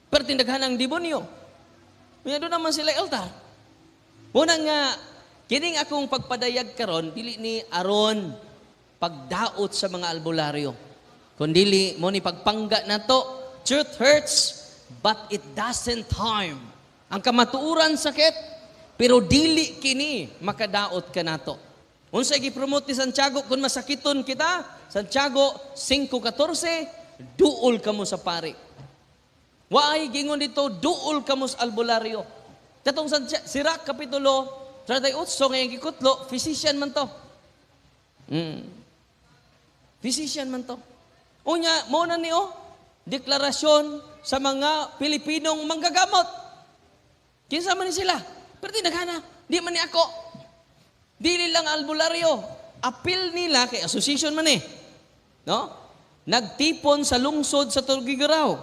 pero tindaghan ang demonyo. Kaya doon naman sila altar. Muna nga, kining akong pagpadayag karon dili ni aron pagdaot sa mga albularyo. Kundili mo ni pagpangga na to, truth hurts, but it doesn't harm. Ang kamatuuran sakit, pero dili kini makadaot ka nato. Unsa gi-promote ni Santiago kung masakiton kita? Santiago 5:14, duol kamo sa pari. Waay gingon dito, duol kamo sa albularyo. Katong Sirach Kapitulo 38, ngayong gikutlo, physician man to. Physician man to. Unya, mo na niyo, deklarasyon sa mga Pilipinong manggagamot. Kinsa man ni sila? Pero tinaghana, di man ni ako. Dili lang albularyo. Appeal nila, kay association man eh. No? Nagtipon sa lungsod sa Tugigaraw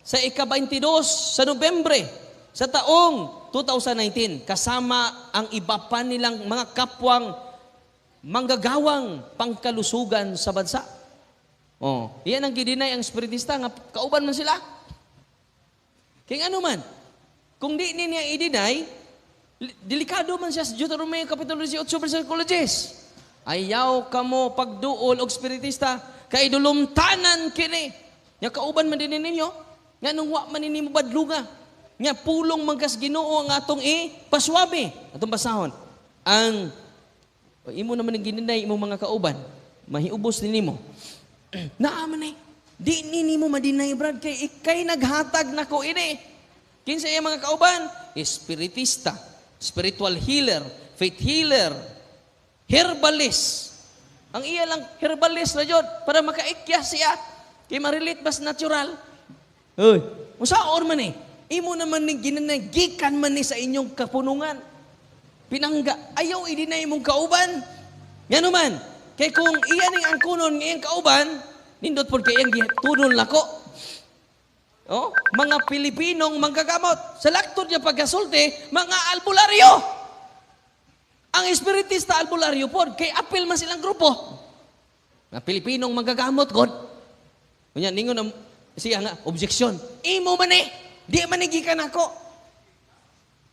sa ika-22 sa Nobyembre sa taong 2019 kasama ang iba pa nilang mga kapwang manggagawang pangkalusugan sa bansa. Oh, iyan ang gidinay ang spiritista nga kauban man sila. Kaya ano man, kung di niya i-deny, delikado man siya sa Deuteronomy Kapitulo 18 versikulo 10. Ayaw kamo pagduol og spiritista kay dulumtanan kini. Nya kauban man din ninyo, nga nung wa man ninyo badlunga. nga pulong mangkas Ginoo ang atong paswabe. Atong basahon. Ang imo naman ang gininay imong mga kauban, mahiubos din nimo. Naaman di nimo madinay brad kay ikay naghatag nako ini. Kinsa iya mga kauban? Espiritista, spiritual healer, faith healer, herbalist. Ang iya lang herbalist na jud para makaikyas siya. Kay ma-relate bas natural. Hoy, usaon man imo naman ning ginanay gikan man ni sa inyong kapunungan. Pinangga ayaw idinay imong kauban. Ngano man, kay kung iya ning angkunon ng iyang kauban, nindot pod kay iyang gitunon lako. Oh, mga Pilipinong manggagamot. Sa laktod niya pagkasulti, mga albularyo. Ang espiritista albularyo pod kay apil man silang grupo. Mga Pilipinong manggagamot god. Kunya ningon ang siya nga objection. Imo man di man gikan ako.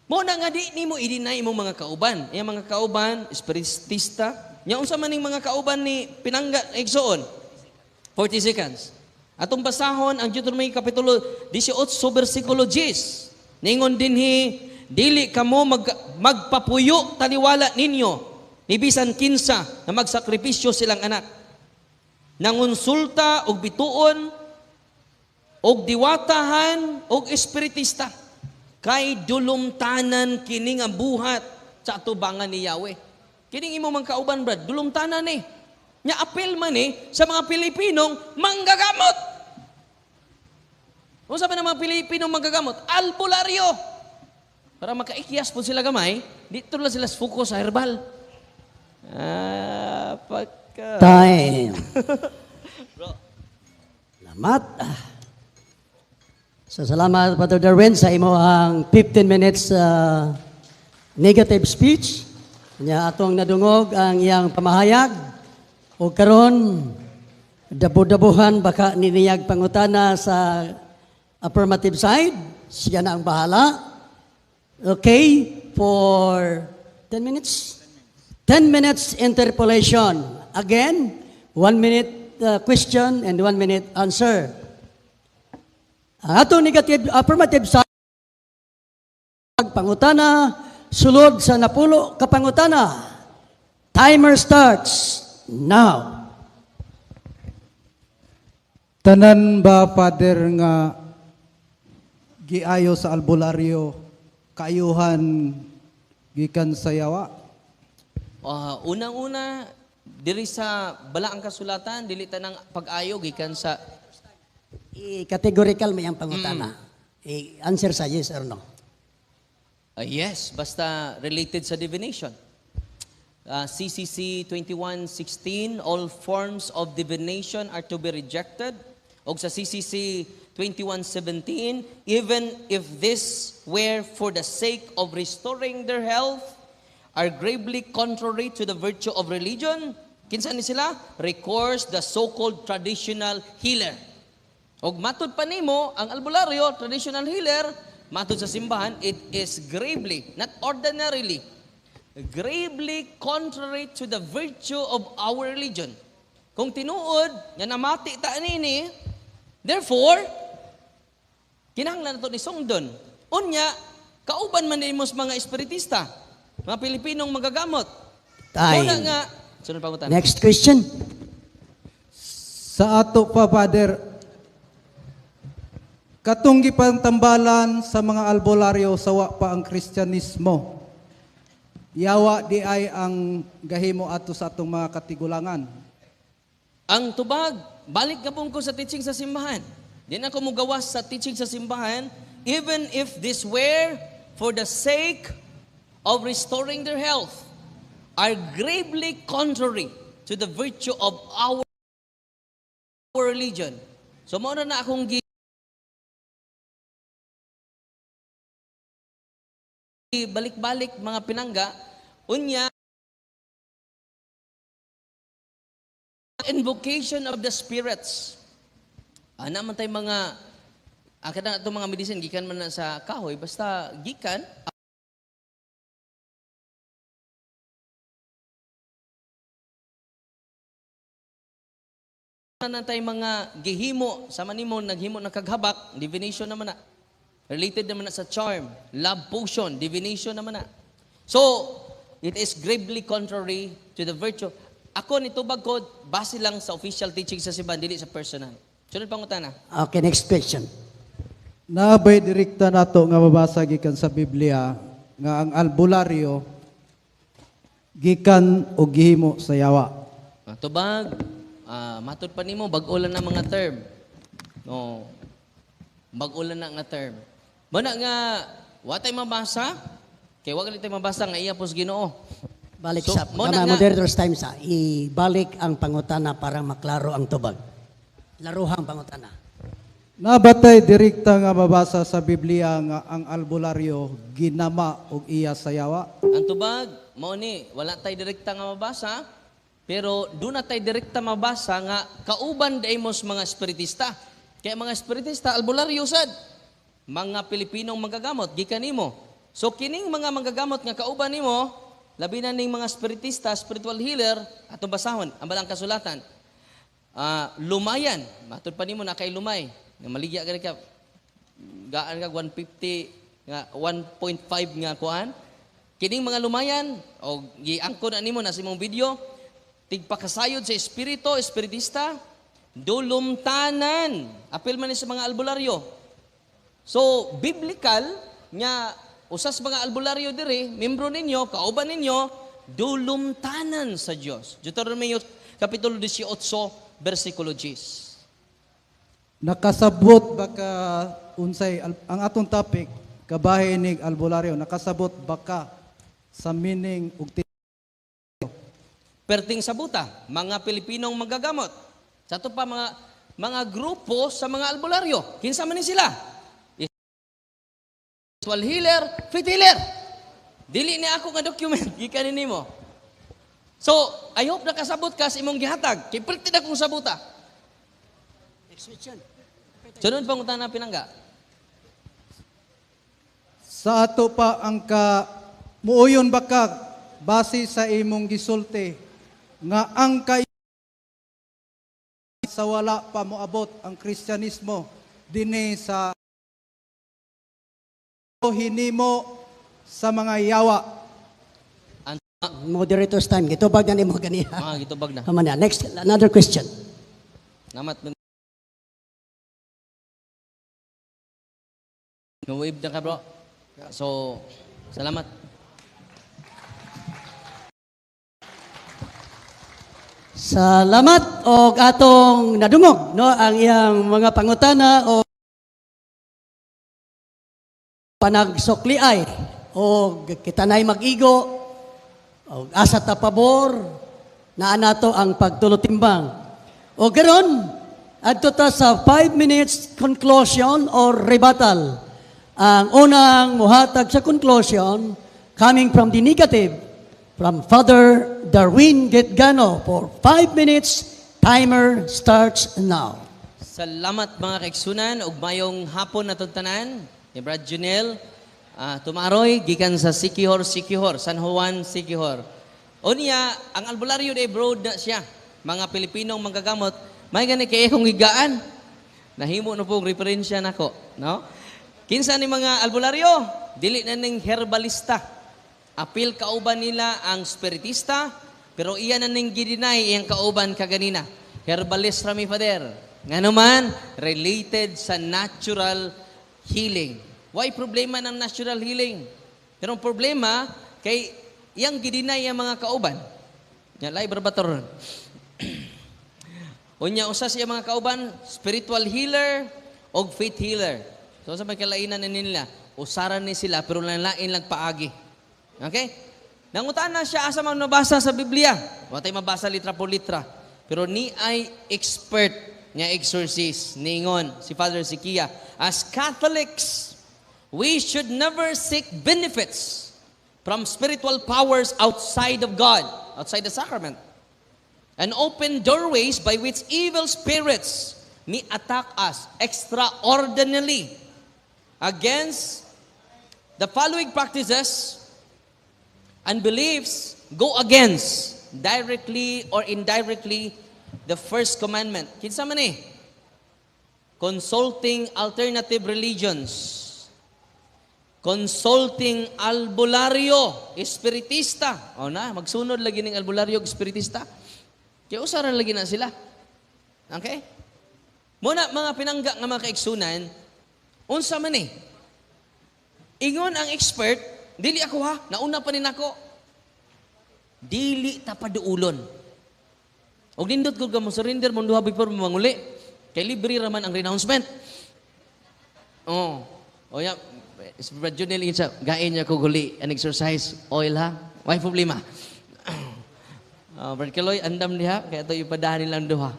Mo na nga di nimo i-deny imong mga kauban. Iya mga kauban, espiritista. Nya unsa man ning mga kauban ni pinangga igsoon? 40 seconds. Atong basahon ang Deuteronomy kapitulo 18 bersikulo 10. Ningon dinhi, dili kamo magpapuyo taniwala ninyo ni bisan kinsa na magsakripisyo silang anak. Nangonsulta og bituon og diwatahan og espiritista kay dulumtanan kining ang buhat sa atubangan ni Yahweh. Kining imo mga kauban brad, dulumtanan nya apel man sa mga Pilipinong manggagamot. Unsa man ang mga Pilipinong manggagamot? Albularyo. Para makaikyas po sila gamay, dito lang sila focus sa herbal. Pagka... Time. Salamat. So, salamat, Brother Darwin, sa imo ang 15 minutes negative speech. Kanya atong nadungog ang iyang pamahayag. O karon dabo-dabuhan baka niniyag pangutana sa affirmative side. Siya na ang bahala. Okay, for 10 minutes? 10 minutes interpolation. Again, 1 minute question and 1 minute answer. Ang atong negative affirmative side, pangutana, sulod sa napulo kapangutana. Timer starts now. Tanan ba, Father, nga giayo sa albularyo, kaayuhan gikan sa yawa? Unang-una, diri sa balaang kasulatan, dili tanang pag-ayo gikan sa Categorical may ang pangutana. Answer sa yes or no. yes, basta related sa divination. CCC 21:16, all forms of divination are to be rejected. O sa CCC 21:17, even if this were for the sake of restoring their health, are gravely contrary to the virtue of religion. Kinsa ni sila? Recourse the so-called traditional healer. Og matud pa nimo ang albularyo, traditional healer, matud sa simbahan, it is gravely, not ordinarily, gravely contrary to the virtue of our religion. Kung tinuod, nga namati ta nini, therefore, kinahanglan nato ni sungdon. Unya, kauban man nimo sa mga espiritista, mga Pilipinong magagamot. Time. Una nga, sunod pangutan. Next question. Sa ato pa, Father, katong gipantambalan sa mga albularyo sawa pa ang Kristyanismo. Yawa di ay ang gahimo ato sa atong mga katigulangan. Ang tubag, balik ka po ko sa teaching sa simbahan. Di na ko mugawas sa teaching sa simbahan, even if this were for the sake of restoring their health, are gravely contrary to the virtue of our religion. So, mauna na akong balik-balik mga pinangga, unya, invocation of the spirits. Naman tayo mga, kada itong mga medicine, gikan man na sa kahoy, basta gikan, na tayo mga gihimo, sa manimo, naghimo ng kaghabak, divination naman na. Related naman na sa charm, love potion, divination naman na. So, it is gravely contrary to the virtue. Ako nitubag ko, base lang sa official teaching sa simbahan, dili sa personal. Sunod pangutana. Okay, next question. Nabay direkta nato nga mabasa gikan sa Biblia nga ang albularyo gikan og gihimo sa yawa. Tubag, matod pa nimo bag-ulan na mga term. No. Bag-ulan na nga term. Muna nga, watay mabasa, kay wag tayo mabasa nga iya pos Ginoo. Balik So, sa muna nga- moderator's time sa ibalik ang pangutana para maklaro ang tubag. Laruhang pangutana. Nabatay direkta nga mabasa sa Biblia nga ang albularyo ginama og iya sa yawa. Ang tubag, mao ni, wala tay direkta nga mabasa, pero doon na tay direkta mabasa nga kauban daimos mga espiritista. Kaya mga espiritista, albularyo sad. Mga Pilipinong manggagamot, gikan nimo. So kining mga manggagamot nga kauban nimo, labi na ning mga espiritista, spiritual healer, atong basahon, ang balang kasulatan. Lumayan, matod pa nimo na kay lumay. Nga maligya ka gaan ka 150 nga 1.5 nga kuan. Kining mga lumayan o giangkon na nimo na sa imong video, tigpakasayod sa espiritu, espiritista, dulumtanan. Apil man ni sa mga albularyo. So, biblical nga usas mga albularyo diri, membro ninyo, kauban ninyo, dulumtanan sa Dios. Deuteronomio kapitulo 18, bersikulo 10. Nakasabot ba ka unsay ang atong topic kabahin ning albularyo nakasabot ba ka sa meaning ug Perting sabuta, mga Pilipinong magagamot. Sa to pa mga grupo sa mga albularyo. Kinsa man ni sila? Spiritual healer, faith healer. Dili ni ako nga document gikan nimo. So, I hope nakasabot ka sa imong gihatag. Kay perti na kong sabuta. Next question. Sunod pangutana pinangga. sa ato pa ang muoyon ba ka base sa imong gisulti nga ang kay sa wala pa moabot ang Kristyanismo dinhi sa hinimo sa mga yawa. Moderator's time. Gitubag na ni mo ganiha. Gitubag na. Haman na. Next, another question. Namat no-wave na ka, bro. So, salamat. Salamat og atong nadungog no ang iyang mga pangutana o panagsukliay o kitanay mag-igo o asa ta pabor na nato ang pagtulutimbang. O garon adto ta sa 5 minutes conclusion or rebuttal. Ang unang muhatag sa conclusion coming from the negative from Father Darwin Getgano for 5 minutes. Timer starts now. Salamat mga kaigsunan ug mayong hapon na tanan ni Brad Junel. Tumaroy gikan sa Siquijor, San Juan, Siquijor. Unya ang albularyo day broad na siya. Mga Pilipinong manggagamot, may gani kay akong higaan. Nahimo na pong referensya nako, no? Kinsa ni mga albularyo, dili na ning herbalista. Apil kauban nila ang spiritista, pero iyan na ning gidinay iyang kauban kaganina. Herbalist rami father. Ngano man related sa natural healing. Why problema ng natural healing? Pero ang problema kay iyang gidinay ang mga kauban. Nya lay barbator. Unya usa siya mga kauban, spiritual healer o faith healer. So sa may kalainan na nila, usaran ni sila pero lain lang paagi. Okay? Nangutaan na siya asa man nabasa sa Biblia. Wa tay mabasa litra por litra. Pero ni ay expert nga exorcist ningon si Father Sikia. As Catholics, we should never seek benefits from spiritual powers outside of God, outside the sacrament, and open doorways by which evil spirits may attack us extraordinarily. Against the following practices and beliefs go against, directly or indirectly, the first commandment. Kinsa man consulting alternative religions consulting albularyo, espiritista. O na, magsunod lagi ng albularyo, espiritista. Kaya usaran lagi na sila. Okay? Muna, mga pinangga nga mga kaigsunan, unsa man eh. Ingon ang expert, dili ako ha, nauna pa rin ako. Dili tapaduulon. Og nindot ko mo surrender mo duha before mo manguli. Kay libre raman ang renouncement. Oh. O ya, Brad Junel isa gain niya ko guli an exercise oil ha. Why problema? Brad Kaloy andam diha kay ato ipadahan nilang duha.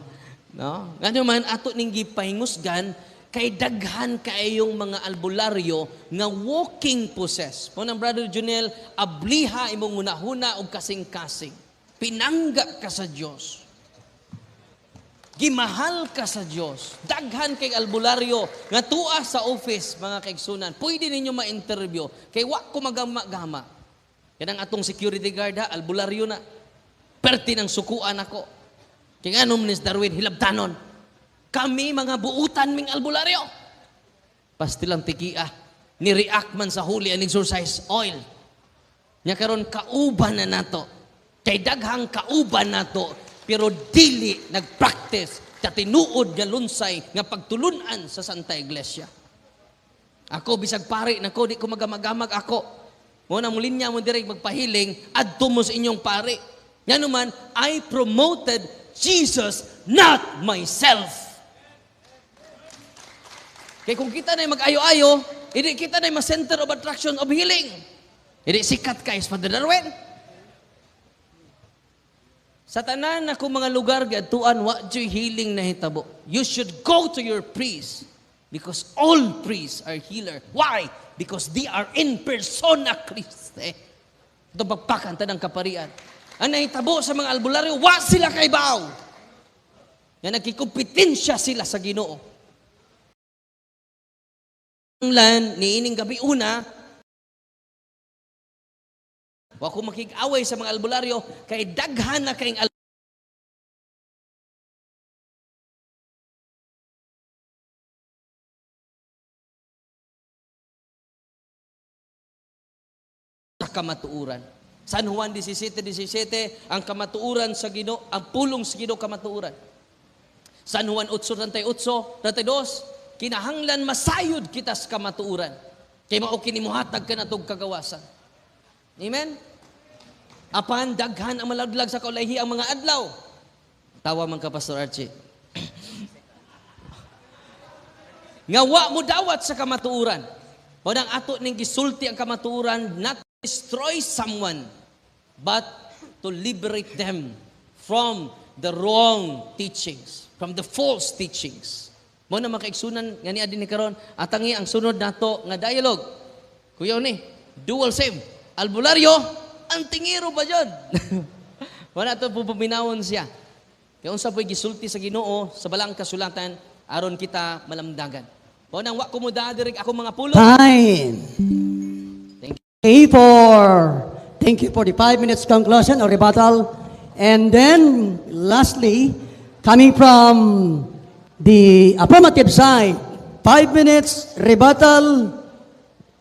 No? Ngano man ato ning gipahingusgan kay daghan kaayong mga albularyo nga walking possess. Po nang Brother Junel, abliha imong hunahuna og kasing-kasing. Pinangga ka sa Dios. Gimahal ka sa Dios. Daghan kay albularyo nga tuwa sa office mga kaigsunan. Pwede ninyo ma-interview kay wa ko magama-gama. Kanang atong security guard ha, albularyo na. Perti ng sukuan ako. Kaya nga Miss Darwin, hilabtanon. Kami mga buutan ming albularyo. Pastilang tikia, ni-react man sa huli ang exercise oil. Nya karon kauban na nato. Kay daghang kauban nato, pero dili nag-practice ka tinuod nga lunsay nga pagtulunan sa Santa Iglesia. Ako bisag pare nako di ko magamag-amag ako. Mo na mulinya mo direk magpahiling adto mo sa inyong pare. Nga naman, I promoted Jesus, not myself. Kaya kung kita na mag-ayo-ayo, hindi kita na ma-center of attraction of healing. Hindi sikat ka is Father Darwin. Sa tanan na kung mga lugar, gatuan, wa joy healing na hitabo. You should go to your priest because all priests are healer. Why? Because they are in persona Christi. Ito pagpakan tanang kaparian. Ang nahitabo sa mga albularyo, wa sila kaibaw. Nga nagkikumpetensya sila sa Ginoo. Ang lan, niining gabi una, wa ko makig-away sa mga albularyo, kay daghan na kayong sa kamatuuran. San Juan 17:17, ang kamatuuran sa Ginoo, ang pulong sa Ginoo kamatuuran. San Juan 8:38-32, kinahanglan masayod kita sa kamatuuran. Kay mao kini mohatag ka natog kagawasan. Amen. Apan daghan ang malaglag sa kaulahi ang mga adlaw. Tawa man ka Pastor Archie. Nga wa mo dawat sa kamatuuran. O nang ato ning gisulti ang kamatuuran, not destroy someone, but to liberate them from the wrong teachings, from the false teachings. Mo na makaigsunan nga ni adin ni karon atangi ang sunod nato nga dialogue. Kuya ni, dual same. Albularyo, ang tingiro ba jud? Wala to pupuminawon siya. Kaya unsa po'y gisulti sa Ginoo sa balang kasulatan aron kita malamdagan. Mo nang wa ko mo diri ako mga pulo. Time. Thank you for the 5 minutes conclusion or rebuttal. And then, lastly, coming from the affirmative side, 5 minutes rebuttal,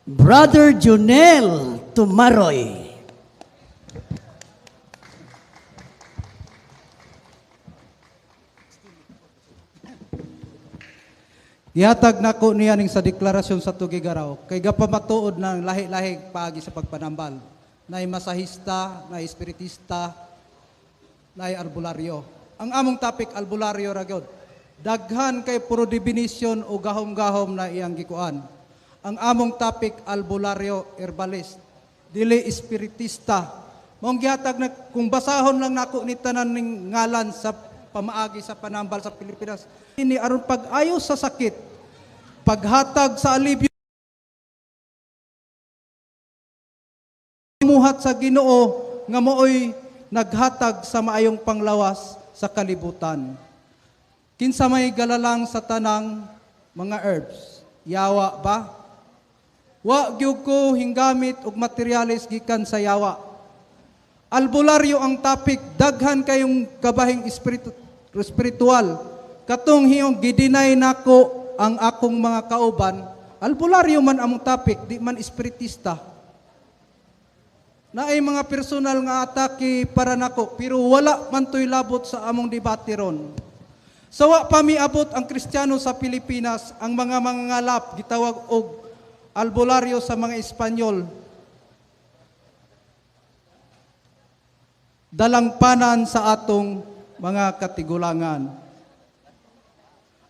Brother Junel Tumaroy. Ihatag nako niya ning sa deklarasyon sa Tugigaraw kay gapamatuod ng lahi-lahi paagi sa pagpanambal. Nay masahista, nay espiritista, nay albularyo. Ang among topic albularyo ra gyud. Daghan kay puro definition o gahom-gahom na iyang gikuan. Ang among topic albularyo herbalist, dili espiritista. Mong gihatag na kung basahon lang nako ni tanan ning ngalan sa pamaagi sa panambal sa Pilipinas. Ini aron pag-ayo sa sakit, paghatag sa alibyo, muhat sa Ginoo nga mooy naghatag sa maayong panglawas sa kalibutan. Kinsa may galalang sa tanang mga herbs, yawa ba? Wa gyud ko hinggamit og materialis gikan sa yawa. Albularyo ang topic, daghan kayong kabahing espiritual. Katong hiyong gidinay nako ang akong mga kauban, albularyo man among topic, di man espiritista. Na ay mga personal nga atake para nako, pero wala man to'y labot sa among debate ron. Sawa pa miabot ang Kristiyano sa Pilipinas, ang mga mangangalap, gitawag og albularyo sa mga Espanyol. Dalangpanan sa atong mga katigulangan.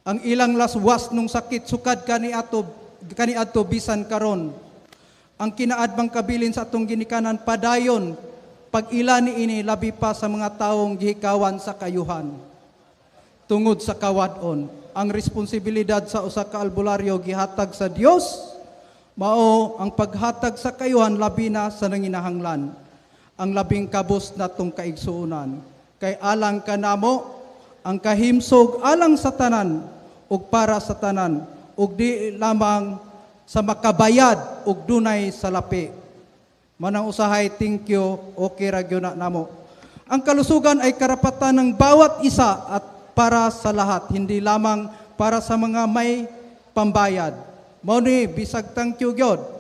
Ang ilang laswas nung sakit sukad kani adto bisan karon. Ang kinaadbang kabilin sa atong ginikanan padayon pag ila niini labi pa sa mga taong gihikawan sa kayuhan. Tungod sa kawadon, ang responsibilidad sa usa ka albularyo gihatag sa Dios, mao ang paghatag sa kayuhan labi na sa nanginahanglan. Ang labing kabus natong kaigsuonan kay alang kanamo ang kahimsog alang sa tanan ug para sa tanan ug di lamang sa makabayad ug dunay salapi. Manang usahay, thank you, okay ra gyud na namo. Ang kalusugan ay karapatan ng bawat isa at para sa lahat, hindi lamang para sa mga may pambayad. Mao ni bisag thank you gyud.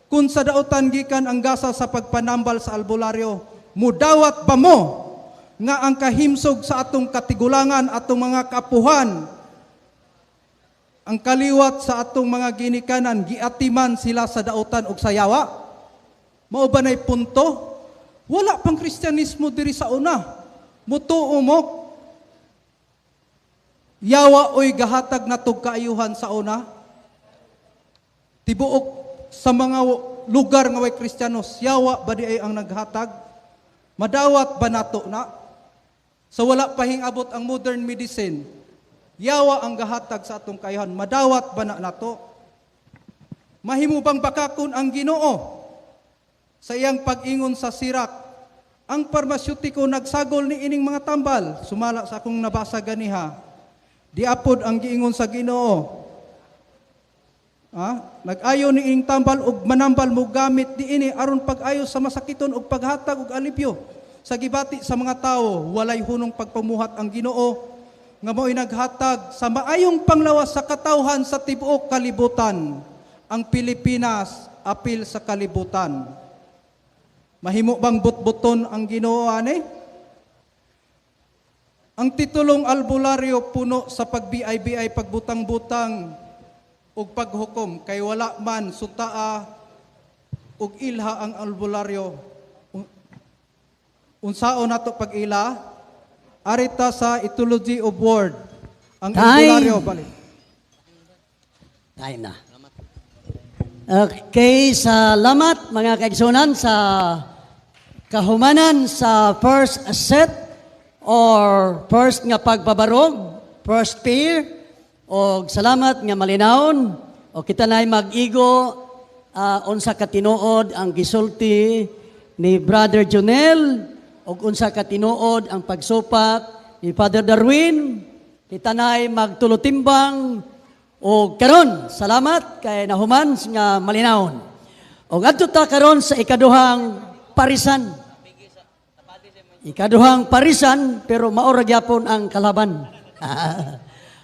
Kung sa dautan gikan ang gasa sa pagpanambal sa albularyo, mudawat ba mo nga ang kahimsog sa atong katigulangan, atong mga kapuhan, ang kaliwat sa atong mga ginikanan, giatiman sila sa dautan ug sa yawa? Mao ba nay punto? Wala pang Kristyanismo diri sa una. Mutuo mo. Yawa oy gahatag natog kaayuhan sa una. Tibuok sa mga lugar nga way Kristiyanos, yawa ba di ay ang naghatag? Madawat ba nato na? Sa wala pahing-abot ang modern medicine, yawa ang gahatag sa atong kaayuhan, madawat ba na nato? Mahimo bang bakakon ang Ginoo sa iyang pag-ingon sa sirak? Ang parmasyutiko nagsagol ni ining mga tambal, sumala sa akong nabasa ganiha. Diapod ang giingon sa Ginoo. Nag-ayo ni ining tambal ug manambal mo gamit diini aron pag-ayo sa masakiton ug paghatag ug alipyo sa gibati sa mga tawo. Walay hunong pagpamuhat ang Ginoo nga mao'y naghatag sa maayong panglawas sa katawhan sa tibuok kalibutan. Ang Pilipinas apil sa kalibutan. Mahimo bang butbuton ang Ginoo ani? Ang titulong albularyo puno sa pagbiay-biay, pagbutang-butang ug paghukom kay wala man sutaa ug ilha ang albularyo. Unsaon nato pag-ila? Arita sa Etymology of Word. Ang Time. albularyo balik. Time na. Okay, salamat mga kaigsunan sa kahumanan sa first set or first nga pagbabarog, first pair. O salamat nga malinawon. O kita na'y mag-igo unsa katinuod ang gisulti ni Brother Jonel o unsa katinuod ang pagsupak ni Father Darwin. Kita na'y magtulutimbang o karon salamat kay nahuman nga malinawon. O adto ta karon sa ikaduhang parisan. Ikaduhang parisan pero maora gyapon ang kalaban.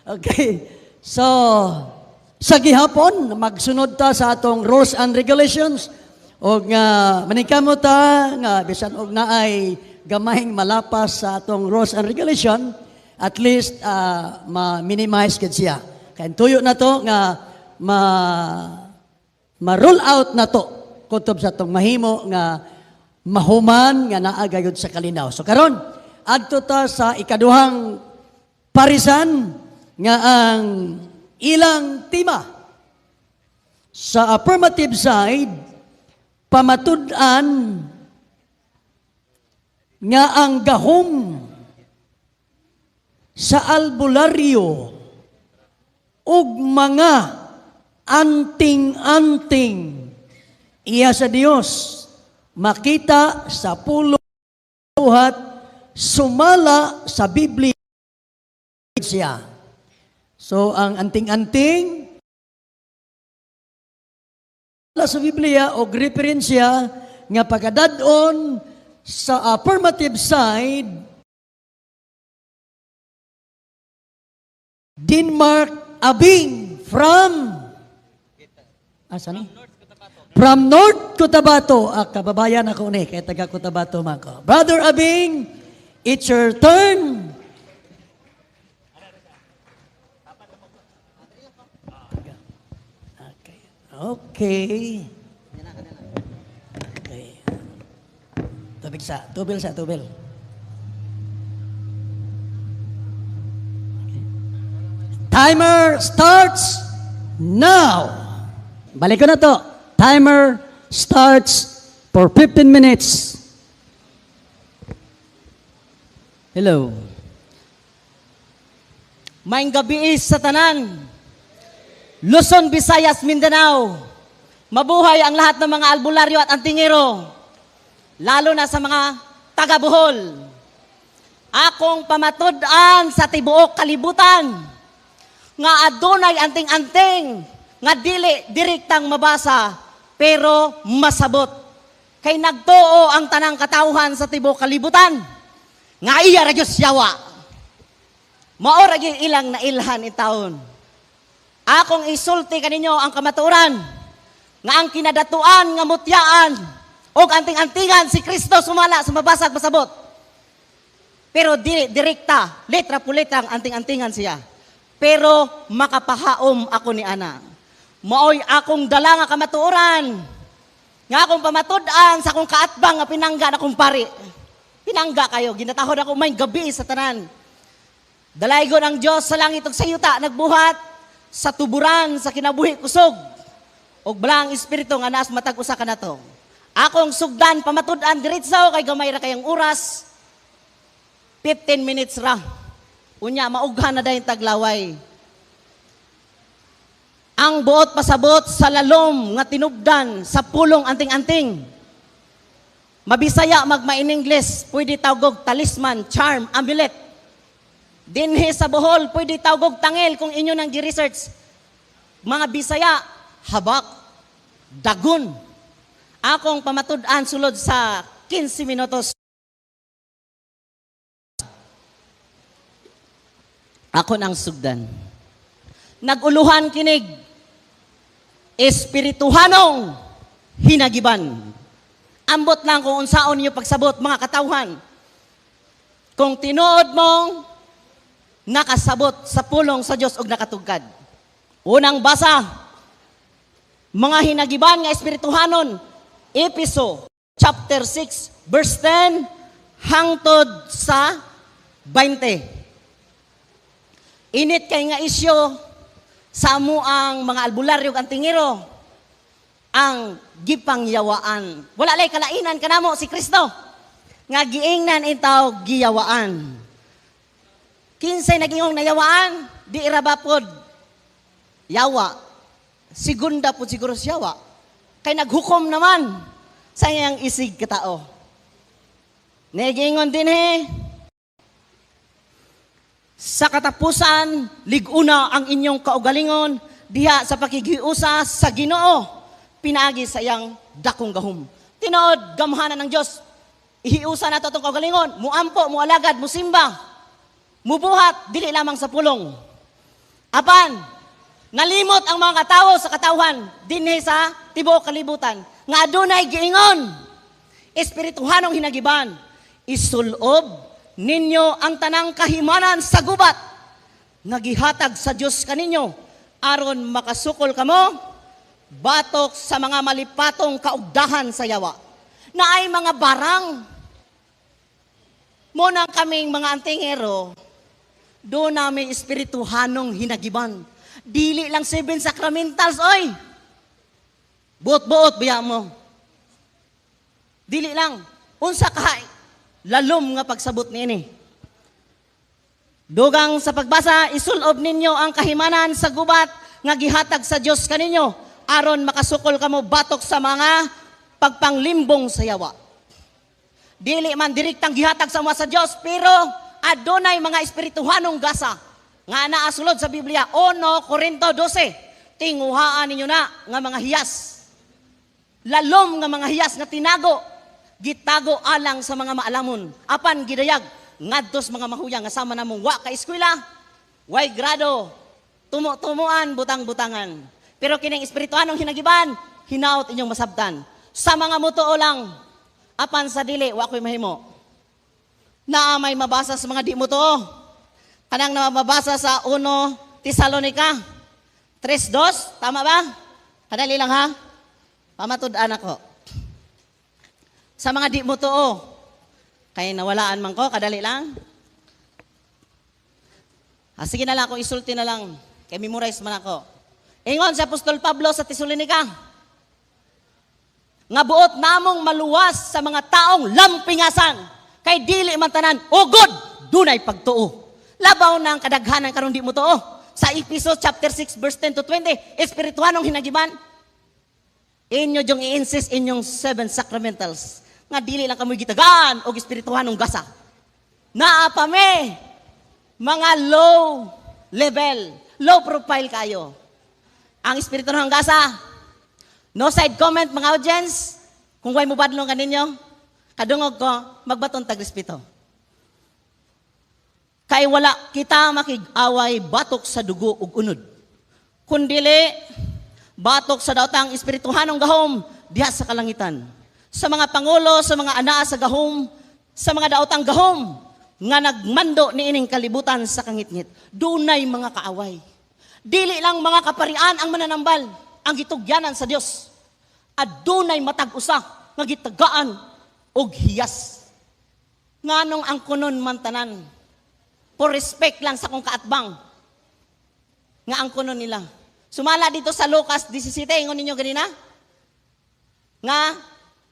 Okay. So, sa gihapon, magsunod ta sa atong rules and regulations. O nga, manikamo ta, nga, bisan og naay gamahing malapas sa atong rules and regulation, at least, ma-minimize kid siya. Kaya tuyo na to, nga, ma-roll out na to, kutob sa atong mahimo, nga, mahuman, nga naagayod sa kalinaw. So, karon adto ta sa ikaduhang parisan, nga ang ilang tema sa affirmative side pamatud-an nga ang gahom sa albularyo ug mga anting-anting iya sa Dios makita sa puluhat sumala sa Biblia siya. So, ang anting-anting sa Biblia o referensya nga pagkadadon sa affirmative side, Denmark Abing from Asa ni? From North Cotabato. Kababayan ako ni, kaya taga Cotabato man ko. Brother Abing, it's your turn. Okay. Okay. Tubil sa. Okay. Timer starts now. Balik ko na to. Timer starts for 15 minutes. Hello. Maayong gabi sa tanan. Luzon, Visayas, Mindanao. Mabuhay ang lahat ng mga albularyo at antingero. Lalo na sa mga taga-Bohol. Akong pamatud-an sa tibuok kalibutan. Nga adunay anting-anting. Nga dili direktang mabasa. Pero masabot. Kay nagtuo ang tanang katawhan sa tibuok kalibutan. Nga iya ragyos yawa. Maora gyud ilang na ilhan itaon. Akong isulti kaninyo ang kamaturan nga ang kinadatuan nga mutyaan og anting-antingan si Kristo sumala sa mabasag masabot. Pero direkta, letra po letra ang anting-antingan siya. Pero makapahaom ako ni ana. Maoy akong dala nga kamatuoran nga akong pamatud-an sa akong kaatbang nga pinangga na akong pari. Pinangga kayo, ginatahod ako may gabi sa tanan. Dalaygon ang Dios sa langit ug sa yuta nagbuhat sa tuburan sa kinabuhi kusog og balang espiritu nga nas matag usa ka nato. Akong sugdan pamatud-an diretso kay gamay ra kayang oras. 15 minutes ra. Unya maughan na dayon taglaway. Ang buot pasabot sa lalom nga tinubdan sa pulong anting-anting. Mabisaya magma in English, pwede tawgog talisman, charm, amulet. Dinhi sa Bohol, pwede tawgog tangel kung inyo nang gi-research. Mga Bisaya, habak, dagun. Akong pamatud-an sulod sa 15 minutos. Ako nang sugdan. Naguluhan kinig. Espirituhanong hinagiban. Ambot lang kung unsaon niyo pagsabot mga katawhan. Kung tinuod mong nakasabot sa pulong sa Dios ug nakatugkad. Unang basa, mga hinagiban nga espirituhanon, Episo chapter 6 verse 10 hangtod sa 20. Init kay nga isyo sa amuang mga albularyo ug antingero ang gipangyawaan. Wala lay kalainan kanamo si Kristo nga giingnan itaw giyawaan. Kinsay nagingong nayawaan, di irabapod yawa. Segunda po siguro yawa. Kay naghukom naman sa iyang isig katao. Nagingon din sa katapusan, liguna ang inyong kaugalingon, diha sa pakigiusa sa Ginoo, pinaagi sa iyang dakong gahom. Tinood, gamhanan ng Diyos, ihiusa na ito itong kaugalingon, muampo, mualagad, musimba, mubuhat, dili lamang sa pulong. Apan, nalimot ang mga katawo sa katawhan, dinhi sa tibuok kalibutan, nga adunay giingon, espirituhanong hinagiban, isulob ninyo ang tanang kahimanan sa gubat, nagihatag sa Diyos kaninyo, aron makasukol kamo, batok sa mga malipatong kaugdahan sa yawa, na ay mga barang. Muna kaming mga antingero, doon namin espirituhanong hinagiban. Dili lang 7 sacramentals, oy! Buot-buot, biya mo. Dili lang. Unsa kahay, lalom nga pagsabot niini. Dugang sa pagbasa, isulob ninyo ang kahimanan sa gubat nga gihatag sa Dios kaninyo aron makasukol kamo batok sa mga pagpanglimbong sa yawa. Dili man direktang gihatag sa mga sa Dios, pero adunay mga espirituhanong gasa nga naa sulod sa Biblia 1 Corinto 12. Tinguhaan ninyo na nga mga hiyas. Lalom nga mga hiyas nga tinago, gitago alang sa mga maalamon. Apan gidayag ngadtos mga mahuyang nga sama namong wa ka eskwela, way grado, tumo-tumuan, butang-butangan. Pero kining espirituhanong hinagiban, hinaot inyong masabtan. Sa mga mutuo lang, apan sa dili, wa ko'y mahimo. Na may mabasa sa mga di mutuo. Kanang na mabasa sa 1 Tesalonica 3:2, tama ba? Kadali lang ha. Pamatud-an ako. Sa mga di mutuo, kaya nawalaan man ko, kadali lang. Sige na lang, kung isulti na lang. Kaya memorize man ako. Ingon sa Apostol Pablo sa Tesalonica, nga buot namong maluwas sa mga taong lampingasan, kay dili man tanan, ugod, dunay pagtuo. Labaw na ang kadaghanan karon di mo tuo. Sa Ephesians chapter 6 verse 10 to 20, espirituhanong hinagiban, inyo jong i-insist inyong 7 sacramentals, nga dili lang kamoy gitagaan og espirituhanong gasa. Naa pa me, mga low level, low profile kayo. Ang espirituhanong gasa, no side comment mga audience, kung way mo badlong kaninyo, kadungog ko, magbaton tag-respeto. Kay wala kita makig-away batok sa dugo ug unod. Kundili, batok sa daotang espirituhanong gahom diha sa kalangitan. Sa mga pangulo, sa mga anaa sa gahom, sa mga daotang gahom, nga nagmando ni ining kalibutan sa kangitngit. Dunay mga kaaway. Dili lang mga kaparian ang mananambal, ang gitugyanan sa Dios. Adunay matag usa nga gitagaan og hiyas. Nganong ang kunon man tanan, for respect lang sa kong kaatbang, nga ang kunon nila. Sumala dito sa Lucas 17, ingon ninyo ganina, nga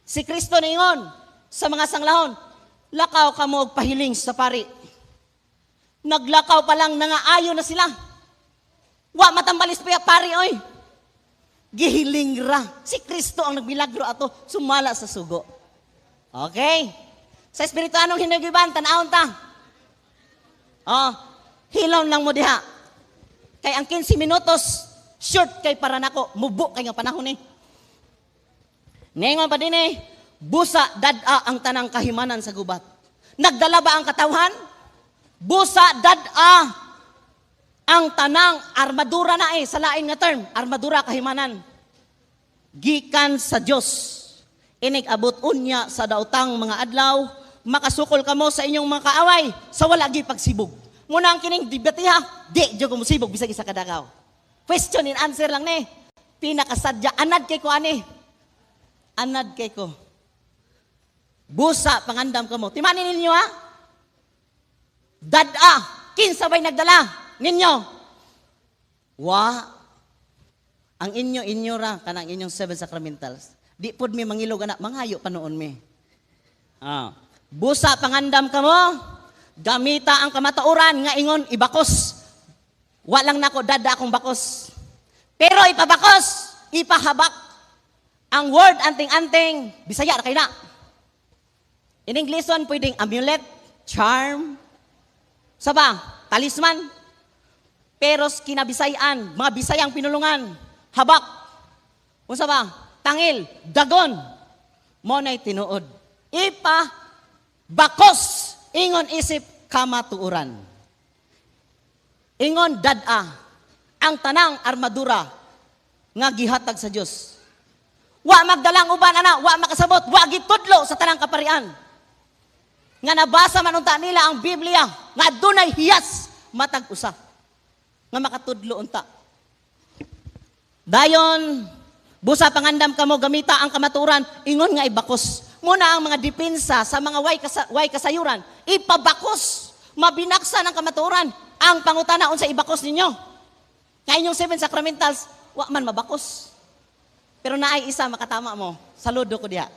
si Kristo ningon sa mga sanglahon, lakaw kamo og pahiling sa pari. Naglakaw pa lang nangaayo na sila. Wa matambalis pa pari oy. Gihiling ra. Si Kristo ang nagmilagro ato, sumala sa sugo. Okay? Sa espirituhanong hinagiban, tanawon ta. Oh, hilom lang mo diha. Kay ang 15 minutos, short kay para nako, mubo kay nga panahon eh. Ningon pa din eh, busa dada ang tanang kahimanan sa gubat. Nagdala ba ang katawhan? Busa dada ang tanang armadura na eh, sa lain nga term, armadura kahimanan. Gikan sa Dios. Inig abot unya sa daotang mga adlaw, makasukol kamo sa inyong mga kaaway sa wala gi pagsibog. Muna ang kining debate ha, di jud ko musibog bisag isa kadakaw. Question and answer lang ni. Pinakasadya anad kay ko ani. Anad kay ko. Busa pangandam kamo. Timanin ninyo ha? Dada, kinsa bay nagdala ninyo? Wa ang inyo ra kanang inyong 7 sacramentals. Di pod mi mangilog anak, manghayo pa noon mi. Busa pangandam kamo, gamita ang kamatauran nga ingon ibakos. Wa lang nako dada akong bakos. Pero ipabakos, ipahabak. Ang word anting-anting, Bisaya ra kay na. In Englishon pwedeng amulet, charm, saba, talisman. Pero kinabisayan, mga Bisayang pinulungan, habak. Unsa ba? Tangil, dagon. Mo nay tinuod. Ipa bakos ingon isip kamatuuran. Ingon dada ang tanang armadura nga gihatag sa Dios. Wa magdalang uban ana, wa makasabot, wa gitudlo sa tanang kaparian. Nga nabasa man unta nila ang Biblia nga dunay hiyas matag usa nga makatudlo unta. Dayon busa pangandam kamo gamita ang kamaturan, ingon nga ibakos. Muna ang mga depensa sa mga way kasayuran, ipabakos, mabinaksan ang kamaturan. Ang pangutana unsa ibakos ninyo? Kaya inyong 7 sacramentals, wa man mabakos. Pero naay isa makatama mo, saludo ko diha.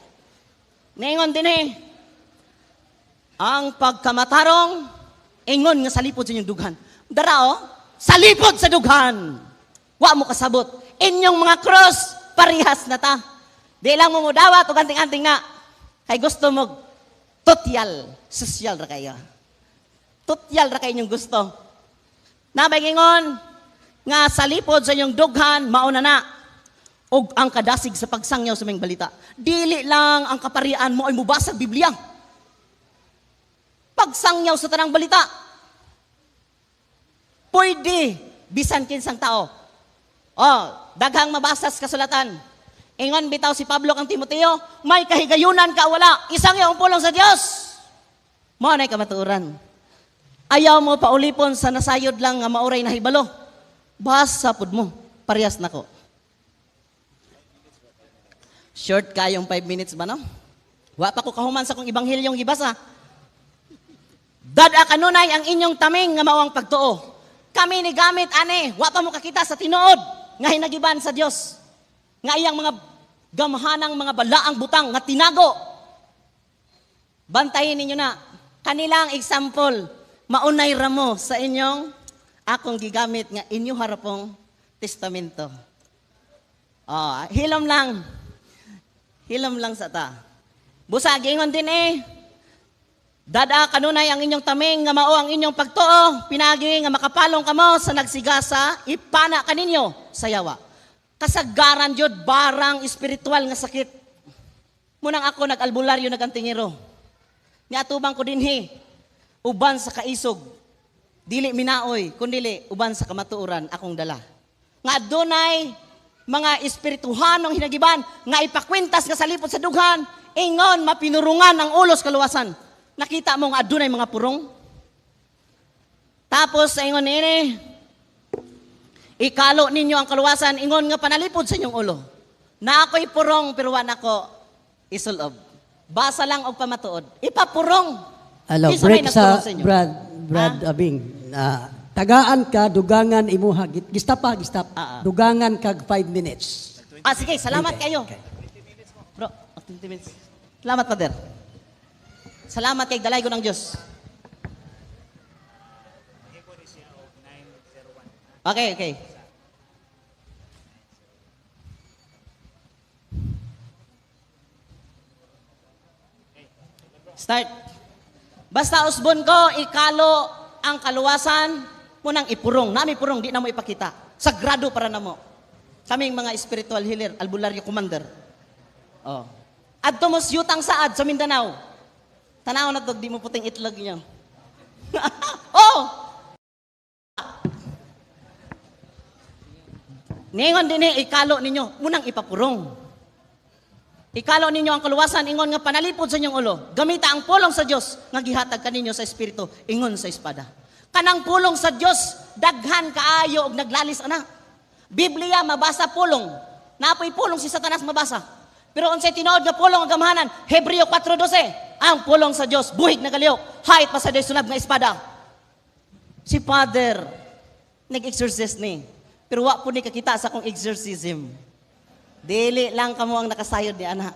Ningon din eh, ang pagkamatarong, ingon nga salipod sa inyong dughan. Darao, salipod sa dughan. Wa mo kasabot. Inyong mga cross, parihas na ta. Di lang mo mudawat o ganting-anting nga. Kay gusto mo, tutyal, sosyal ra kayo. Tutyal ra kayo inyong gusto. Nabagingon, nga salipod sa inyong dughan, mauna na. O ang kadasig sa pagsangyaw sa mga balita. Dili lang ang kaparian mo ay mubasag Biblia. Pagsangyaw sa tanang balita. Pwede, bisan kinsang tao. Oh, daghang mabasas kasulatan. Ingon bitaw si Pablo kang Timoteo, may kahigayunan ka wala, isang iyong pulong sa Dios. Mao nay kamatuoran. Ayaw mo paulipon sa nasayod lang nga mauray na hibalo. Basa pud mo, parehas nako. Short kayong 5 minutes ba no? Wa pa ko kahuman sa kong ibanghelyong gibasa. Dada kanunay ang inyong taming nga mawang pagtuo. Kami ni gamit ani, wa pa mo kakita sa tinuod nga hinagiban sa Dios. Nga iyang mga gamhanang mga balaang butang nga tinago. Bantayin ninyo na kanilang example, maunay ramo sa inyong akong gigamit nga inyo harapong testamento. Hilom lang. Hilom lang sa ta. Busag ingon din dada kanunay ang inyong taming nga mao ang inyong pagtuo, pinagi nga makapalong kamo sa nagsigasa, ipana kaninyo sa yawa. Kasagaran jud barang espiritual nga sakit. Munang ako nag-albularyo nagantingero. Niatubang ko dinhi uban sa kaisog. Dili minaoy kundili uban sa kamatuoran akong dala. Nga adunay mga espirituhanong hinagiban nga ipakwintas nga sa lipot sa dughan, ingon mapinurungan ang ulos kaluwasan. Nakita mo nga adunay mga purong. Tapos sa ingon ini, ikalo ninyo ang kaluwasan, ingon nga panalipod sa inyong ulo. Na ako'y purong pero wan ako isulob. Basa lang og pamatuod. Ipapurong. Hello, Kinsa may break sa nagpurong sa inyo? Brad Abing. Tagaan ka, dugangan imuha. Gistap. Dugangan kag 5 minutes. Sige, salamat kayo. Bro, 20 minutes. Salamat, Father. Salamat kay dalay ko ng Diyos. Okay. Start. Basta usbon ko, ikalo ang kaluwasan, munang ipurong. Nami purong, di na mo ipakita. Sagrado para na mo. Kaming mga spiritual healer, albularyo commander. Adto mo yutang saad sa Mindanao. Tanaw na to, di mo puting itlog niyo. Ningon din ikalo ninyo, munang ipapurong. Ikalo ninyo ang kaluwasan, ingon nga panalipod sa inyong ulo. Gamita ang pulong sa Dios nga gihatag kaninyo sa espiritu, ingon sa espada. Kanang pulong sa Dios, daghan kaayo og naglalis ana. Biblia mabasa pulong. Napoy pulong si Satanas mabasa. Pero unsay tinuod nga pulong ang gamhanan? Hebreo 4:12. Ang pulong sa Dios buhig na galihok, hait pa sa sulab nga espada. Si Father nag-exorcist ni. Pero wa po ni kakita sa akong exorcism. Dili lang kamo ang nakasayod ni ana.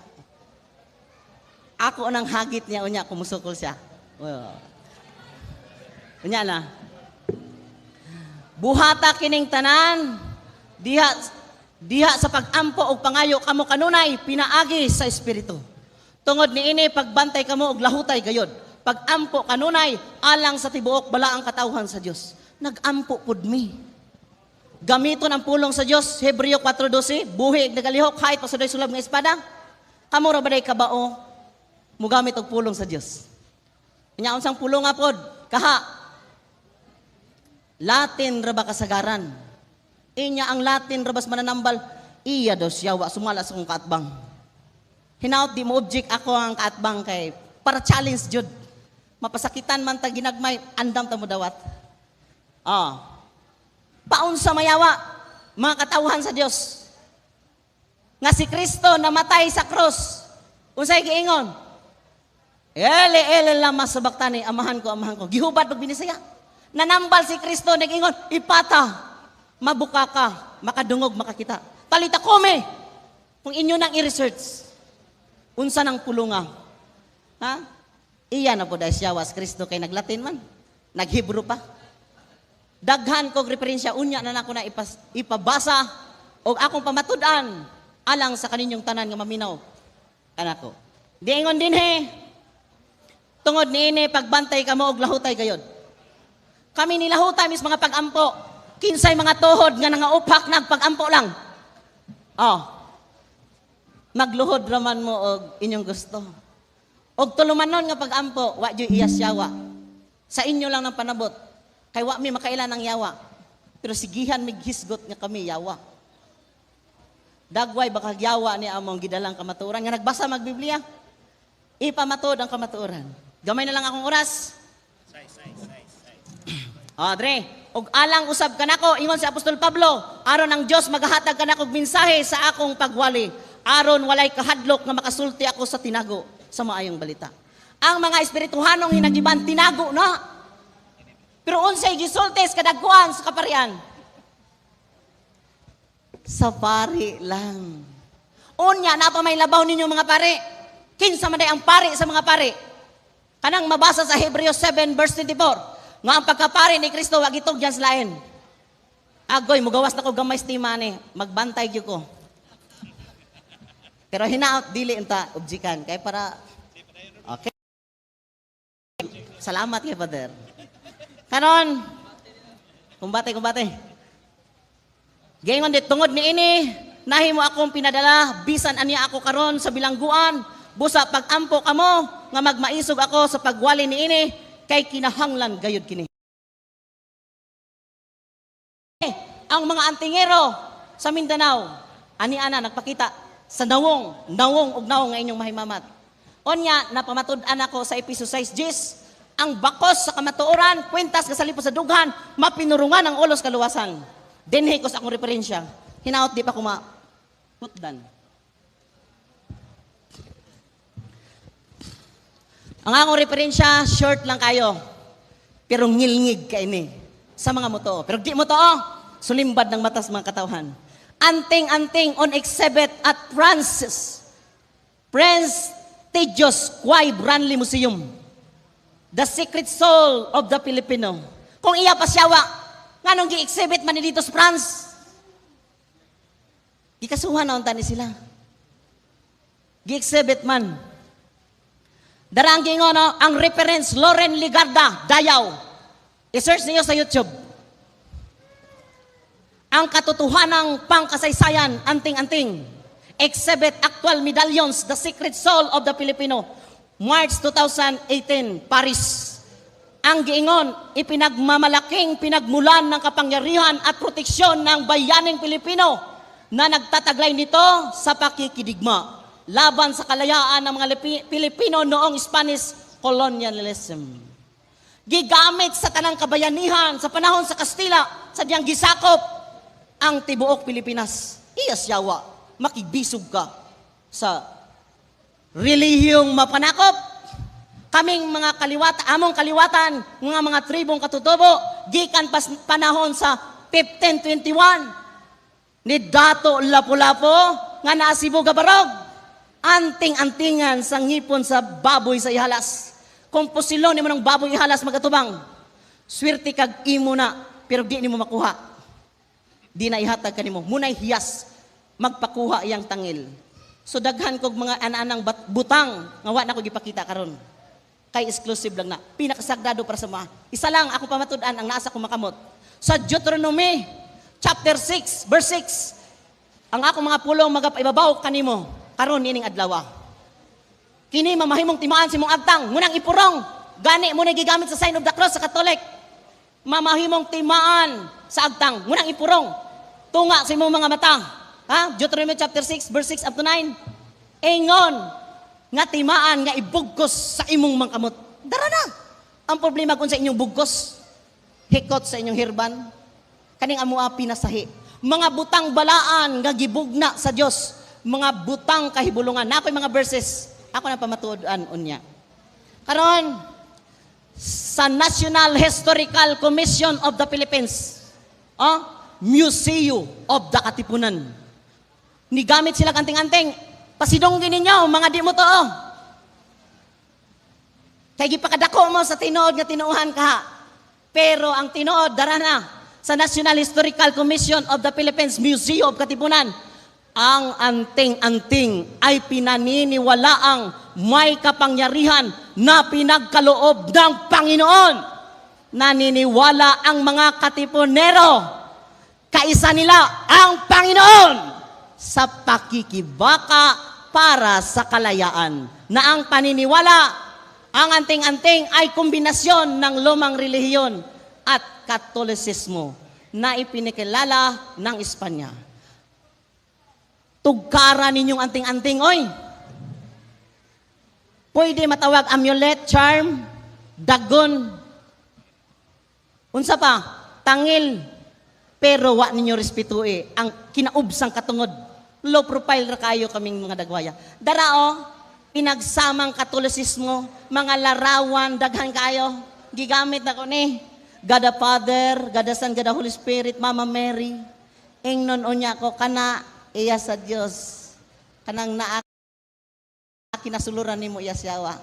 Ako nang hagit niya unya kumusukol siya. Unya na. Buhata kining tanan diha sa pag-ampo og pangayo kamo kanunay pinaagi sa espiritu. Tungod niini pagbantay kamo og lahutay gayod. Pag-ampo kanunay alang sa tibuok balaang katawhan sa Dios. Nag-ampo pud mi. Gamiton ang pulong sa Dios, Hebreo 4:12, buhi nagalihok hait pa sa sulab nga espada. Kamo ra baday kabao mugamit og pulong sa Dios. Nya unsang pulong nga pod? Kaha. Latin ra ba kasagaran? Inya ang Latin ra bas mananambal, iya daw siya wa sumala sa kong kaatbang. Hinaut di mo object ako ang kaatbang kay para challenge jud. Mapasakitan man ta ginagmay andam ta mo dawat. Paun sa mayawa mga katawhan sa Dios. Nga si Kristo namatay sa krus. Unsay giingon? Ele lama sabaktani amahan ko. Gihubad pag binisaya. Nanambal si Kristo nag-ingon, ipata, mabuka ka, makadungog, makakita. Talita kome. Kung inyo nang i-research. Unsa nang pulunga? Iya na po dahil siya was Kristo kay naglatin man. Naghibro pa. Daghan kog referensya unya na nako na ipabasa og akong pamatud-an alang sa kaninyong tanan nga maminaw kanako. Diingon din tungod niini pagbantay kamo og lahutay gayod. Kami nilahutay mis mga pag-ampo. Kinsay mga tuhod nga nangaupak nagpag-ampo lang. Magluhod raman mo og inyong gusto. Og tulumanon nga pag-ampo, wa jud iyas yawa. Sa inyo lang ng panabot. Kay wa mi makailan ang yawa. Pero sigihan mig hisgot nga kami yawa. Dagway baka yawa ni among gidalang kamatuoran nga nagbasa magbiblia. Ipamatod ang kamatuoran. Gamay na lang akong oras. Dre, og alang usab kanako ingon si Apostol Pablo, aron ang Dios magahatag kanako og mensahe sa akong pagwali, aron walay kahadlok nga makasulti ako sa tinago sa maayong balita. Ang mga espirituhanong hinagiban tinago na. Pero unsay gisultis kadagkuan sa kaparian? Sa pari lang. Unya na pa may labaw ninyo mga pare. Kinsa man day ang pari sa mga pari? Kanang mabasa sa Hebrews 7 verse 24. Nga ang pagkapari ni Kristo wag itog yan sa lain. Agoy, mugawas na ko gamay stima ni. Magbantay gyud ko. Pero hinaot dili unta objikan kay para okay. Salamat kay Father. Karon kumbate. Gingon dit tungod ni ini nahimo akong pinadala bisan aniya ako karon sa bilangguan busa pagampo kamo nga magmaisog ako sa pagwali ni ini kay kinahanglan gayud kini. Ang mga antingero sa Mindanao, ani-ana nagpakita sa nawong nga inyong mahimamat. Onya, napamatud-an ako sa Episo 6:10, ang bakos sa kamatuoran, kwintas kasalipos sa dughan, mapinurungan ang ulos kaluwasan. Dinhi ko sa akong referensya. Hinaot di pa ko putdan. Ang akong referensya, short lang kayo. Pero ngilngig ka ini sa mga muto. Pero di mo to, sulimbad ng matas mga katawhan. Anting-anting on exhibit at prestigious Quay Branly Museum. The Secret Soul of the Filipino. Kung iya pa siyawa, nga nung gi-exhibit man ni dito sa France, gikasuhan na unta ni sila. Gi-exhibit man. Darang gingon ang reference Loren Ligarda, Dayaw. I-search niyo sa YouTube. Ang katotohanang pangkasaysayan, anting-anting. Exhibit Actual Medallions, The Secret Soul of the Filipino. March 2018, Paris. Ang giingon, ipinagmamalaking pinagmulan ng kapangyarihan at proteksyon ng bayaning Pilipino na nagtataglay nito sa pakikidigma laban sa kalayaan ng mga Pilipino noong Spanish colonialism. Gigamit sa tanang kabayanihan sa panahon sa Kastila, sadyang gisakop ang tibuok Pilipinas. Iyas yawa, makibisog ka sa relihiyong mapanakop. Kaming mga among kaliwatan, mga tribong katutubo, gikan pas panahon sa 1521, ni Dato Lapu-Lapu, nga naa Cebu Gabarog, anting-antingan sa ngipon sa baboy sa ihalas. Kung pusilo ni mo ng baboy ihalas magatubang, swerte kag imo na, pero di ni mo makuha. Di na ihatag ka nimo. Munay hiyas, magpakuha iyang tangil. So daghan kog mga ananang butang, nga wa na ko gipakita karon. Kay exclusive lang na. Pinakasagrado para sa mga. Isa lang, ako pamatud-an ang nasa kong makamot. Sa Deuteronomy, chapter 6, verse 6, ang ako mga pulong magapaibabaw kanimo, karon nining adlaw. Kini mamahimong timaan si mong agtang, munang ipurong, gani mo na gigamit sa sign of the cross sa Katolik. Mamahimong timaan sa agtang, munang ipurong, tunga sa imong mga mata. Deuteronomy chapter 6, verse 6 up to 9. Ingon, nga timaan, nga ibugkos sa imong mangkamot. Dara na! Ang problema kung sa inyong bugkos, hikot sa inyong hirban, kaning amua pinasahi. Mga butang balaan, nga gibugna sa Dios, mga butang kahibulungan. Na ako'y mga verses, ako na pamatuodan unya. Karon, sa National Historical Commission of the Philippines, Museum of the Katipunan, nigamit sila kanting-anting, pasidonggin ninyo, mga di mo to. Kaya gipakadako mo sa tinuod nga tinuuhan ka. Pero ang tinuod, dara na, sa National Historical Commission of the Philippines, Museum of Katipunan, ang anting-anting ay pinaniniwalaang may kapangyarihan na pinagkaloob ng Panginoon. Naniniwala ang mga katipunero, kaisa nila ang Panginoon sa pakikibaka para sa kalayaan. Na ang paniniwala, ang anting-anting ay kombinasyon ng lumang relihiyon at Katolisismo na ipinikilala ng Espanya. tugkara ninyong anting-anting, oy. Pwede matawag amulet, charm, dagon. Unsa pa? Tangil. Pero wa ninyo respetuhi ang kinaubsang katungod. Low profile ra kayo kaming mga dagwaya. Darao, pinagsamang katolisismo, mga larawan, daghan kayo. Gigamit na ko ni God the Father, God the Son, God the Holy Spirit, Mama Mary. Ingnon unya ko kana iya sa Dios. Kanang naa kinasuluran nimo iya siyawa.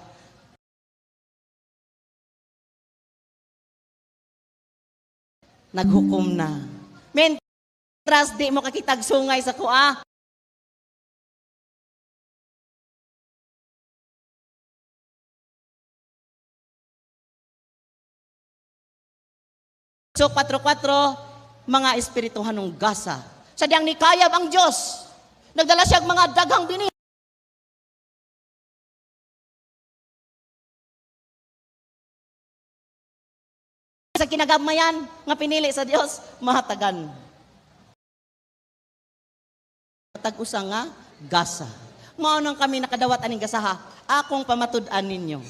Naghukom na. Mentras di mo kakitag sungay sa kuha. So 4:4, mga espirituhanong gasa. Sadyang nikayab ang Diyos. Nagdala siya mga daghang bini. Sa kinagamayan nga pinili sa Dios, mahatagan. Tag-usa nga gasa. Mao nang kami nakadawat aning gasaha. Akong pamatud-an ninyo.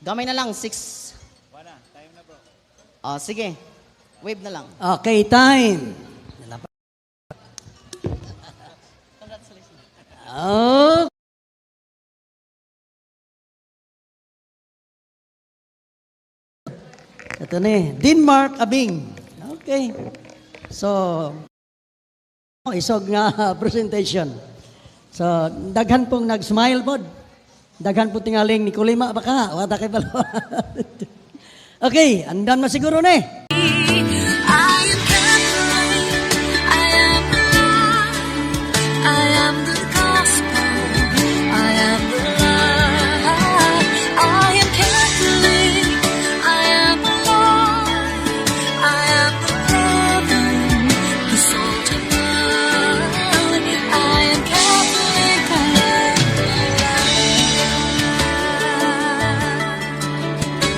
Gamay na lang 6. Oh, sige. Wave na lang. Okay, time. Oh. Ito na Denmark Abing. Okay. So, isog nga presentation. So, daghan pong nag-smile pod. Daghan po tingaling ni Kulima baka. Wata kay balo. Okay, andan na siguro na